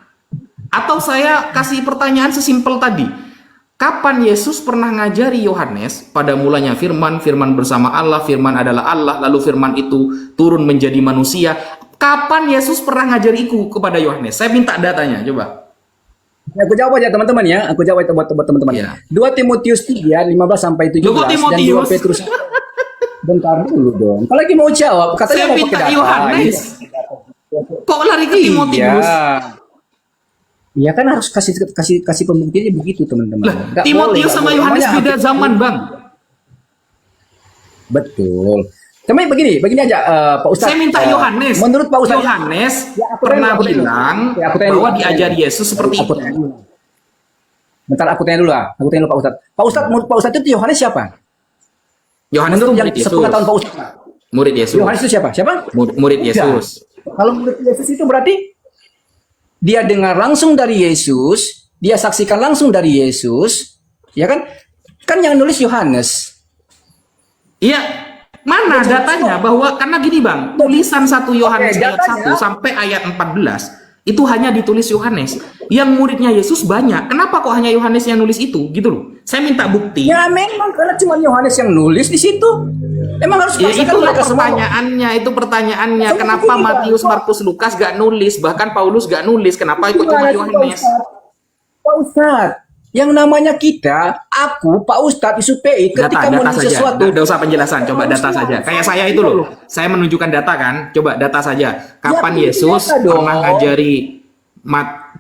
Atau saya kasih pertanyaan sesimpel tadi, kapan Yesus pernah ngajari Yohanes, pada mulanya firman, firman bersama Allah, firman adalah Allah, lalu firman itu turun menjadi manusia. Kapan Yesus pernah ngajariku kepada Yohanes? Saya minta datanya, coba. Ya, aku jawab aja teman-teman ya. Aku jawab buat teman-teman. Ya. 2 Timotius 3 15 sampai 17 Loh, kok dan 2 Timotius? Petrus. Bentar dulu dong. Kalau lagi mau jawab, katanya Saya mau minta pakai data. Yohanes. Kok lari ke Timotius? Iya kan harus kasih pembuktiannya begitu teman-teman. Lah, Nggak Timotius boleh, sama nggak Yohanes boleh. beda Makanya zaman, Bang. Betul. Tapi begini aja Pak Ustadz. Saya minta Yohanes. Menurut Pak Ustadz, Yohanes Ya, aku pernah tanya dulu. bilang Ya, aku tanya bahwa dulu. diajari Yesus seperti Aku itu. tanya dulu. Bentar aku tanya dulu lah. Aku tanya dulu Pak Ustadz. Pak Ustadz, menurut Pak Ustadz itu Yohanes siapa? Yohanes itu Menurut yang murid Yesus. sepengetahuan Pak Ustadz. Murid Yesus. Yohanes itu siapa? Siapa? Murid Yesus. Kalau murid Yesus itu berarti dia dengar langsung dari Yesus, dia saksikan langsung dari Yesus, ya kan? Kan yang nulis Yohanes. Iya, mana datanya bahwa karena gini Bang, tulisan 1 Yohanes Oke, ayat datanya. 1 sampai ayat 14 itu hanya ditulis Yohanes. Yang muridnya Yesus banyak. Kenapa kok hanya Yohanes yang nulis itu? Gitu loh. Saya minta bukti. Ya memang karena cuma Yohanes yang nulis di situ. Emang harus Ya paksakan itulah mereka semua. pertanyaannya. Sama Kenapa begini, Bang. Matius, Markus, Lukas gak nulis, bahkan Paulus gak nulis? Kenapa ikut Gimana cuma sih, Pak Yohanes? Ustadz? Pak Ustadz, yang namanya kita, aku, Pak Ustadz di SUPI, ketika Data menulis saja. sesuatu, Nggak usah penjelasan, coba data saja. Kayak saya itu loh. Saya menunjukkan data kan. Coba data saja. Kapan Ya, Yesus data dong.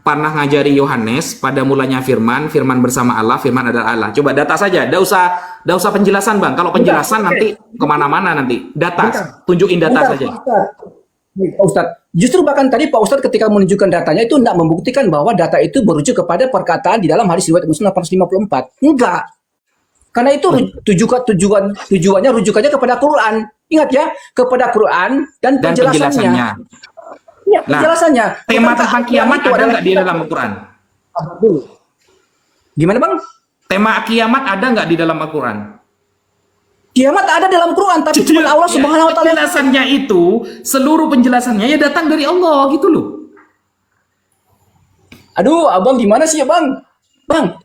pernah ngajari Yohanes pada mulanya firman, firman bersama Allah, firman adalah Allah. Coba data saja. Nggak usah penjelasan, Bang. Kalau penjelasan Bentar, nanti kemana-mana nanti. Data. Bentar. Tunjukin data Bentar, saja. Pak Ustadz. Nih, Pak Ustadz, justru bahkan tadi Pak Ustadz ketika menunjukkan datanya itu tidak membuktikan bahwa data itu merujuk kepada perkataan di dalam hadis riwayat Muslim 854. Enggak. Karena itu tujuannya rujukannya kepada Quran. Ingat ya, kepada Quran dan Dan penjelasannya. penjelasannya. Ya, Nah, penjelasannya. Tema Bukankah tentang Al-Quran kiamat itu ada adalah- nggak di dalam Al-Quran? Gimana Bang? Tema kiamat ada nggak di dalam Al-Quran? Kiamat ada dalam Quran, tapi cuma Allah Ya, Subhanahu wa taala. penjelasannya itu, seluruh penjelasannya ya datang dari Allah gitu loh. Aduh, Abang gimana sih ya Bang? Bang,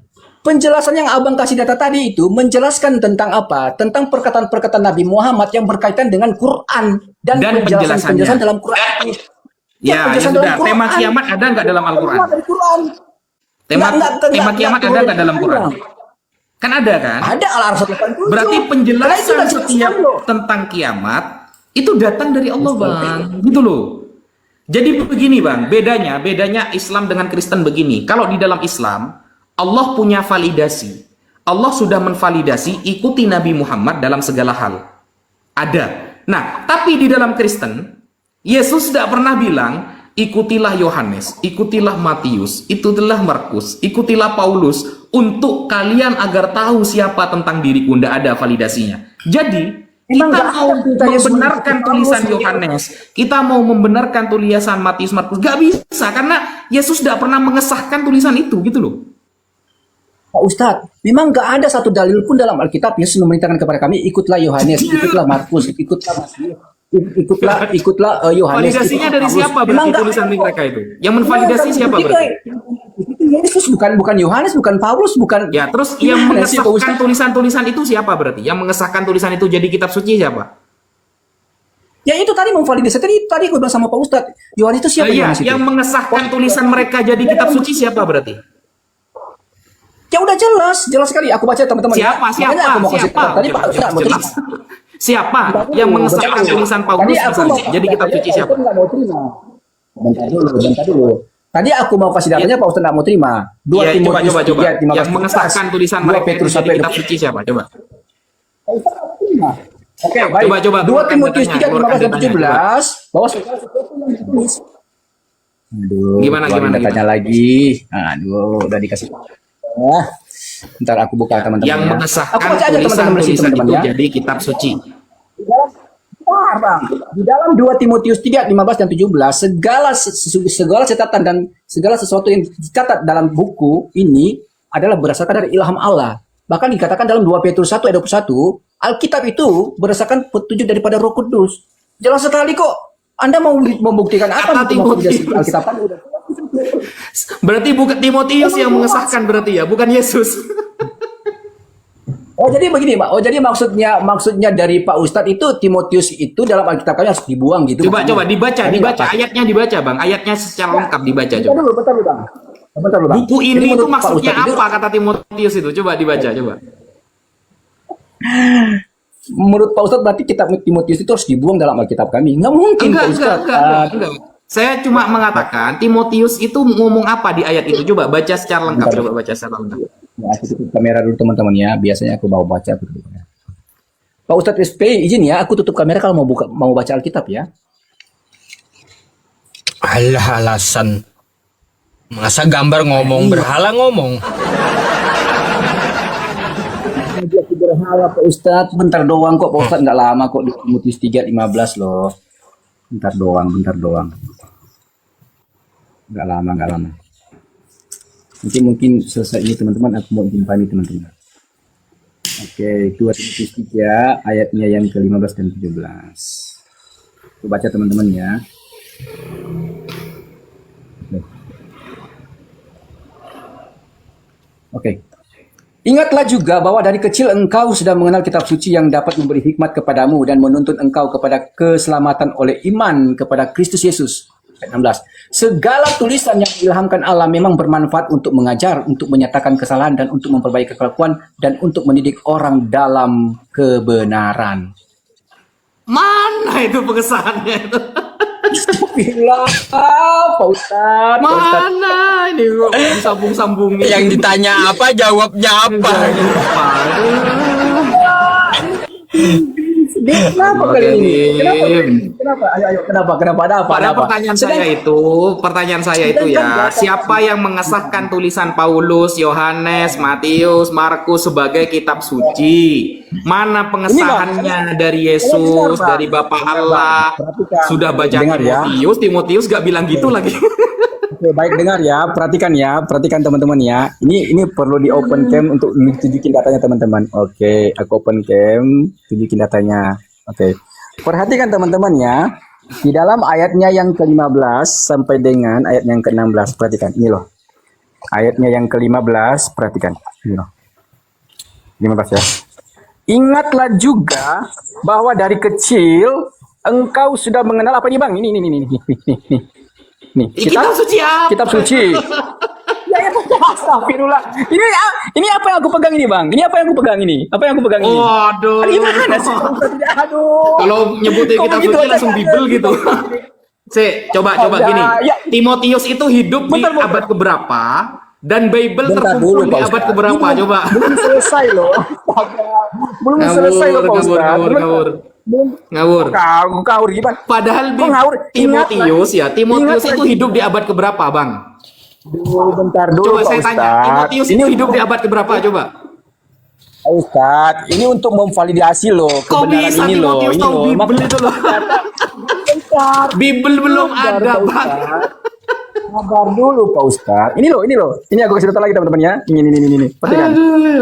penjelasan yang Abang kasih data tadi itu menjelaskan tentang apa? Tentang perkataan-perkataan Nabi Muhammad yang berkaitan dengan Quran dan penjelasan-penjelasan penjelasannya. dalam Quran. Ya, penjelasan sudah. dalam Quran. Tema kiamat ada nggak dalam Al-Quran? Keluar dari Quran. Tema Nggak, kiamat ada nggak dalam Quran? Kan ada kan? Ada Al-Araf 87. Berarti Karena itu penjelasan udah setiap jelaskan loh. tentang kiamat itu datang dari Allah, Bang. Gitu loh. Jadi begini, Bang, bedanya Islam dengan Kristen begini. Kalau di dalam Islam, Allah punya validasi. Allah sudah menvalidasi ikuti Nabi Muhammad dalam segala hal. Ada. Nah, tapi di dalam Kristen, Yesus tidak pernah bilang, ikutilah Yohanes, ikutilah Matius, ikutilah Markus, ikutilah Paulus, untuk kalian agar tahu siapa tentang diriku. Tidak ada validasinya. Jadi, kita mau membenarkan tulisan Yohanes, kita mau membenarkan tulisan Matius, Markus, gak bisa, karena Yesus tidak pernah mengesahkan tulisan itu, gitu loh. Pak Ustadz, memang nggak ada satu dalil pun dalam Alkitab Yesus memerintahkan kepada kami, ikutlah Yohanes, ikutlah Markus, ikutlah Matius, ikutlah Yohanes. Validasinya dari siapa berarti tulisan mereka itu? Yang menvalidasi siapa berarti? Itu Yesus, bukan Yohanes, bukan Paulus, bukan. Ya, terus yang mengesahkan tulisan-tulisan itu siapa berarti? Yang mengesahkan tulisan itu jadi kitab suci siapa? Ya itu tadi memvalidasi. Tadi aku bilang sama Pak Ustadz, Yohanes itu siapa? Iya, Yohanes itu? yang mengesahkan tulisan mereka jadi kitab suci siapa berarti? Ya udah jelas sekali. Aku baca teman-teman. Siapa? Makanya aku mau kasih tahu. Tadi Pak Ustadz mau terima. Siapa yang mengesahkan tulisan Paulus misalnya jadi kitab suci siapa? Nggak mau terima. Bentar dulu. Tadi aku mau kasih datanya, Pak Ustadz nggak mau terima. Ya, coba. 3, 15, Yang mengesahkan tulisan mereka itu jadi kitab suci siapa? Coba. Pak Ustadz nggak mau terima. Oke, baik. Coba, 2 Timotius 3, keluarkan 15 dan datanya, 17 bahwa segala sesuatu yang ditulis. Aduh, Gimana? datanya lagi. Aduh, udah dikasih. Ntar aku buka teman-teman. Yang ya. mengesahkan Aku baca aja tulisan teman-teman di sini, teman-teman itu ya. jadi kitab suci. Di dalam 2 Timotius 3, 15 dan 17, segala catatan dan segala sesuatu yang dicatat dalam buku ini adalah berdasarkan dari ilham Allah. Bahkan dikatakan dalam 2 Petrus 1 ayat 21, Alkitab itu berdasarkan petunjuk daripada Roh Kudus. Jelas sekali kok. Anda mau membuktikan apa Kata untuk Timotius. Alkitab? Berarti bukan Timotius yang mengesahkan berarti ya, bukan Yesus. Oh jadi begini Pak. Oh jadi maksudnya dari Pak Ustadz itu Timotius itu dalam Alkitab kami harus dibuang gitu. Coba dibaca apa? ayatnya dibaca Bang. Ayatnya secara lengkap dibaca coba. Bentar dulu Bang. Buku Jadi ini itu menurut Pak maksudnya Ustadz itu, apa kata Timotius itu? Coba dibaca coba. menurut Pak Ustadz berarti kitab Timotius itu harus dibuang dalam Alkitab kami. Nggak mungkin Pak Ustadz. Enggak. Saya cuma mengatakan Timotius itu ngomong apa di ayat itu. Coba baca secara lengkap. Coba baca secara lengkap. Ya, aku tutup kamera dulu teman-teman ya. Biasanya aku bawa baca. Pak Ustadz SP izin ya. Aku tutup kamera kalau mau baca Alkitab ya. Alah, alasan. Masa gambar ngomong, berhala ngomong. Dia berhala Pak Ustadz. Bentar doang kok Pak Ustadz. Nggak lama kok di Timotius 3:15 loh. Bentar doang. Nggak lama. Mungkin selesai ini teman-teman, aku mau izin pamit teman-teman. Oke, 2 Timotius 3 ayatnya yang ke-15 dan 17. Aku baca teman-teman ya. Oke. Ingatlah juga bahwa dari kecil engkau sudah mengenal kitab suci yang dapat memberi hikmat kepadamu dan menuntun engkau kepada keselamatan oleh iman kepada Kristus Yesus. Ayat 16. Segala tulisan yang diilhamkan Allah memang bermanfaat untuk mengajar, untuk menyatakan kesalahan dan untuk memperbaiki kelakuan dan untuk mendidik orang dalam kebenaran. Mana itu pengesahannya itu? Bismillah, Pak Ustadz. Mana ini kok disambung-sambungin? Yang ditanya apa, jawabnya apa. Kenapa kali ini? Kenapa? Ayo, kenapa? Ada apa? Pada pertanyaan saya itu ya, siapa yang mengesahkan tulisan Paulus, Yohanes, Matius, Markus sebagai kitab suci? Mana pengesahannya dari Yesus, dari Bapa Allah? Sudah baca Timotius gak bilang gitu lagi. Oke, baik dengar ya, perhatikan teman-teman ya. Ini perlu di open cam untuk tunjukin datanya teman-teman. Oke, aku open cam, tunjukin datanya. Oke. Perhatikan teman-teman ya. Di dalam ayatnya yang ke-15 sampai dengan ayat yang ke-16, perhatikan ini loh. Ayatnya yang ke-15, perhatikan. Ini loh. 15 ya. Ingatlah juga bahwa dari kecil engkau sudah mengenal apa nih Bang? Ini. Nih, Kitab suci apa? Kitab suci. Ya, astagfirullah. Ini apa yang aku pegang ini, Bang? Ini apa yang aku pegang ini? Waduh. Gimana sih? Aduh. Kalau nyebutin kitab begitu suci aja langsung nggak Bible ada. gitu. Coba gini. Ya. Timotius itu hidup di Bentar. abad keberapa? Dan Bible Bentar terkumpul dulu, di Pak abad Ustadz. keberapa Ini coba? Belum selesai loh. Belum selesai loh, Pak Ustadz. Ngawur. Belum. Ngawur. Kau gimana? Padahal Kok ngawur? Timotius ya, Timotius Ingat itu lagi. hidup di abad keberapa, Bang? Bentar dulu, Coba Pak saya Ustadz. tanya, Timotius Ini itu hidup di abad keberapa coba? Pak Ustadz, ini untuk memvalidasi loh Kok kebenaran bisa ini loh. Timotius Ini tahu loh. Bible itu loh? Bentar. Bible belum ada, Pak Bang. Ustadz. Sabar dulu, Pak Ustadz. Ini loh. Ini aku kasih data lagi teman-teman ya. Ini. Perhatikan.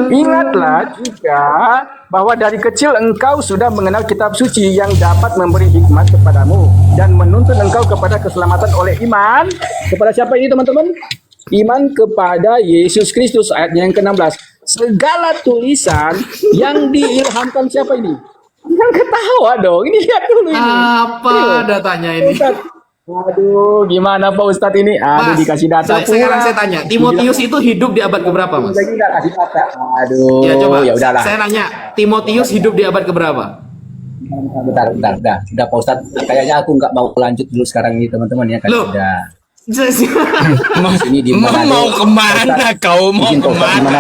Ingatlah juga bahwa dari kecil engkau sudah mengenal kitab suci yang dapat memberi hikmat kepadamu dan menuntun engkau kepada keselamatan oleh iman. Kepada siapa ini teman-teman? Iman kepada Yesus Kristus, ayatnya yang ke-16. Segala tulisan yang diilhamkan siapa ini? Jangan ketawa dong. Ini lihat dulu ini. Apa datanya ini? Ustadz. Aduh, gimana Pak Ustadz ini? Aduh, Mas, dikasih data sekarang saya tanya, Timotius itu hidup di abad keberapa, Mas? Lagi nggak kasih data. Aduh, Ya coba, ya udahlah. saya nanya, Timotius hidup di abad keberapa? Bentar, udah Pak Ustadz. Kayaknya aku nggak mau lanjut dulu sekarang ini teman-teman ya kan. Loh. Udah. Ini di mana? Mau kemana kau? Mau kemana?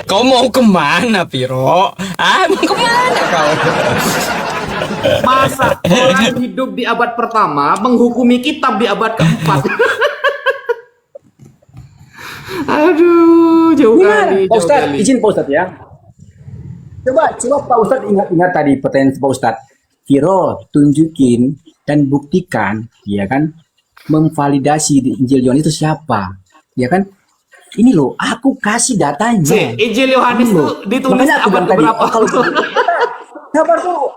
Kau mau kemana, Piro? Mau kemana kau? Masa orang hidup di abad pertama menghukumi kitab di abad keempat? Aduh, jauh kali, Pak jauh Ustadz, kali. izin Pak Ustadz ya. Coba Pak Ustadz ingat tadi pertanyaan Pak Ustadz. Kiro, tunjukin dan buktikan, ya kan, memvalidasi di Injil Yohanes itu siapa, ya kan? Ini loh, aku kasih datanya. Injil Yohanes itu ditulis Makanya aku abad bilang tadi, keberapa? kalau sabar dulu.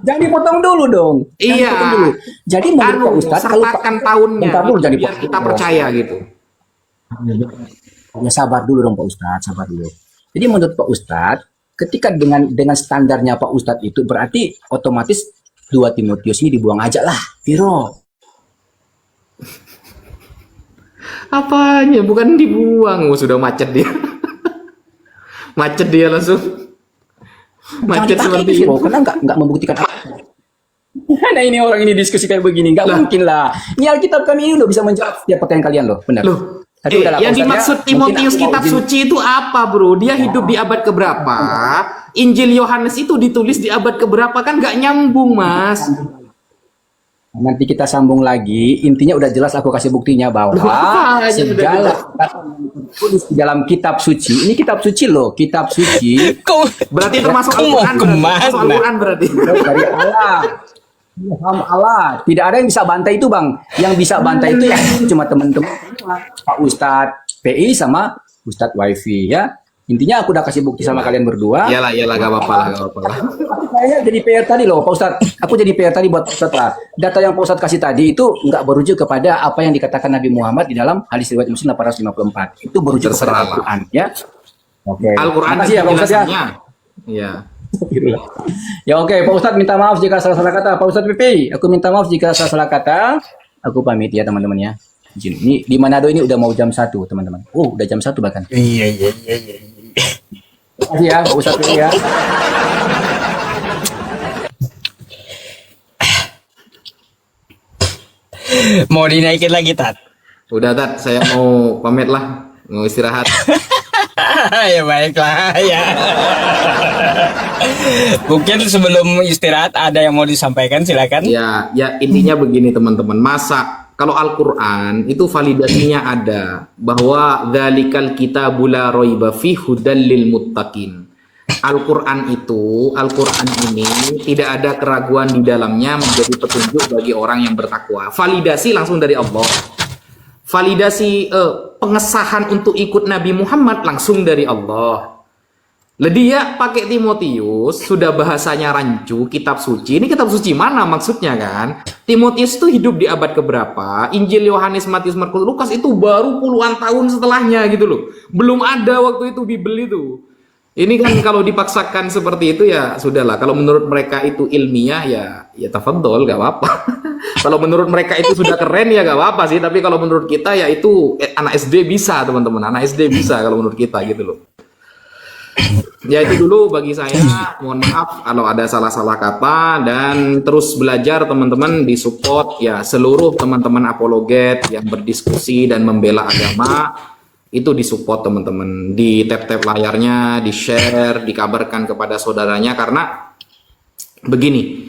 Jangan dipotong dulu dong. Jangan Iya. dipotong dulu. Jadi menurut Pak Ustadz, kalau sertakan tahunnya, bentar dulu, jangan biar dipotong kita dong. percaya gitu. Ya sabar dulu dong Pak Ustadz, sabar dulu. Jadi menurut Pak Ustadz, ketika dengan standarnya Pak Ustadz itu berarti otomatis 2 Timotius ini dibuang aja lah, Viro. Apanya? Bukan dibuang, sudah macet dia. Macet dia langsung. Macet Jangan dipakai seperti itu, Viro, itu. karena nggak membuktikan apa. Nah ini orang ini diskusi kayak begini, nggak mungkin lah. Ini Alkitab kami ini udah bisa menjawab setiap pertanyaan kalian loh, benar. Loh, Tapi udahlah, yang Pak Ustadz, dimaksud ya, Timotius mungkin aku mau kitab izin. suci itu apa, bro? Dia hidup di abad keberapa? Injil Yohanes itu ditulis di abad keberapa? Kan nggak nyambung, Mas. Nanti kita sambung lagi. Intinya udah jelas aku kasih buktinya bahwa Apa aja segala kata yang ditulis di dalam kitab suci. Ini kitab suci loh, kitab suci Kau Berarti termasuk Kau mau Al-Quran berarti. kemana? Termasuk Al-Quran berarti. dari Allah. Ilham Allah. Tidak ada yang bisa bantai itu, Bang. Yang bisa bantai itu ya cuma teman-teman Pak Ustadz PI sama Ustadz Wifi ya. Intinya aku udah kasih bukti sama kalian berdua. Iyalah, gak apa-apa lah, gak apa-apa lah. Tapi kayaknya jadi PR tadi loh, Pak Ustadz. Aku jadi PR tadi buat Pak Ustadz lah. Data yang Pak Ustadz kasih tadi itu nggak merujuk kepada apa yang dikatakan Nabi Muhammad di dalam hadis riwayat Muslim 854. Itu merujuk Terserah, kepada Al-Quran ya. Oke. Al-Quran Makasih ya Pak Ustadz ya. penjelasannya. Iya. Ya oke, Pak Ustadz minta maaf jika salah-salah kata. Pak Ustadz PP, aku minta maaf jika salah-salah kata. Aku pamit ya teman-teman ya. Izin. Ini di Manado ini udah mau jam 1 teman-teman. Oh, udah jam 1 bahkan. Iya. Terima kasih ya, Pak Ustadz PP ya. Mau dinaikin lagi, Tat? Udah, Tat. Saya mau pamit lah. Mau istirahat. Ya baiklah ya. Mungkin sebelum istirahat ada yang mau disampaikan, silakan. Ya intinya begini teman-teman. Masa kalau Al-Quran itu validasinya ada bahwa dzalikal kitabul la raiba fi hudal lil muttaqin. Al-Quran ini tidak ada keraguan di dalamnya, menjadi petunjuk bagi orang yang bertakwa. Validasi langsung dari Allah. Validasi pengesahan untuk ikut Nabi Muhammad langsung dari Allah. Lah dia pakai Timotius, sudah bahasanya rancu, kitab suci. Ini kitab suci mana maksudnya kan? Timotius itu hidup di abad keberapa? Injil Yohanes, Matius, Markus, Lukas itu baru puluhan tahun setelahnya gitu loh. Belum ada waktu itu Bible itu. Ini kan kalau dipaksakan seperti itu ya sudahlah. Kalau menurut mereka itu ilmiah ya tafadhol, gak apa-apa. Kalau menurut mereka itu sudah keren ya gak apa-apa sih. Tapi kalau menurut kita ya itu anak SD bisa teman-teman. Anak SD bisa kalau menurut kita gitu loh. Ya itu dulu bagi saya. Mohon maaf kalau ada salah-salah kata, dan terus belajar teman-teman, disupport ya seluruh teman-teman apologet yang berdiskusi dan membela agama, itu disupport teman-teman, di tap-tap layarnya, di-share, dikabarkan kepada saudaranya, karena begini,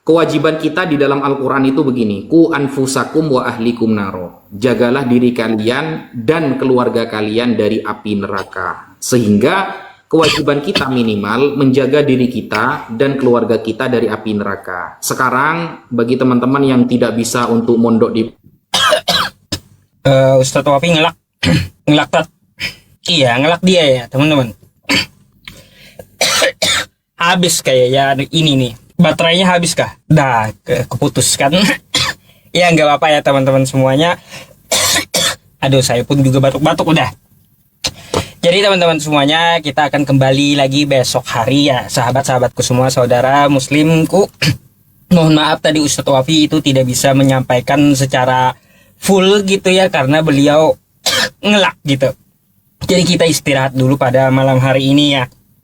kewajiban kita di dalam Al-Quran itu begini, ku anfusakum wa ahlikum naro, jagalah diri kalian dan keluarga kalian dari api neraka. Sehingga kewajiban kita minimal menjaga diri kita dan keluarga kita dari api neraka. Sekarang bagi teman-teman yang tidak bisa untuk mondok di Ustadz Wafi ngelak. Ngelak tat. Iya, ngelak dia ya teman-teman. Habis kayak ya ini nih. Baterainya habis kah? Dah, keputus kan. Ya nggak apa-apa ya teman-teman semuanya. Aduh, saya pun juga batuk-batuk udah. Jadi teman-teman semuanya, kita akan kembali lagi besok hari ya, sahabat-sahabatku semua, saudara muslimku. Mohon maaf tadi Ustadz Wafi itu tidak bisa menyampaikan secara full gitu ya, karena beliau ngelak gitu. Jadi kita istirahat dulu pada malam hari ini ya.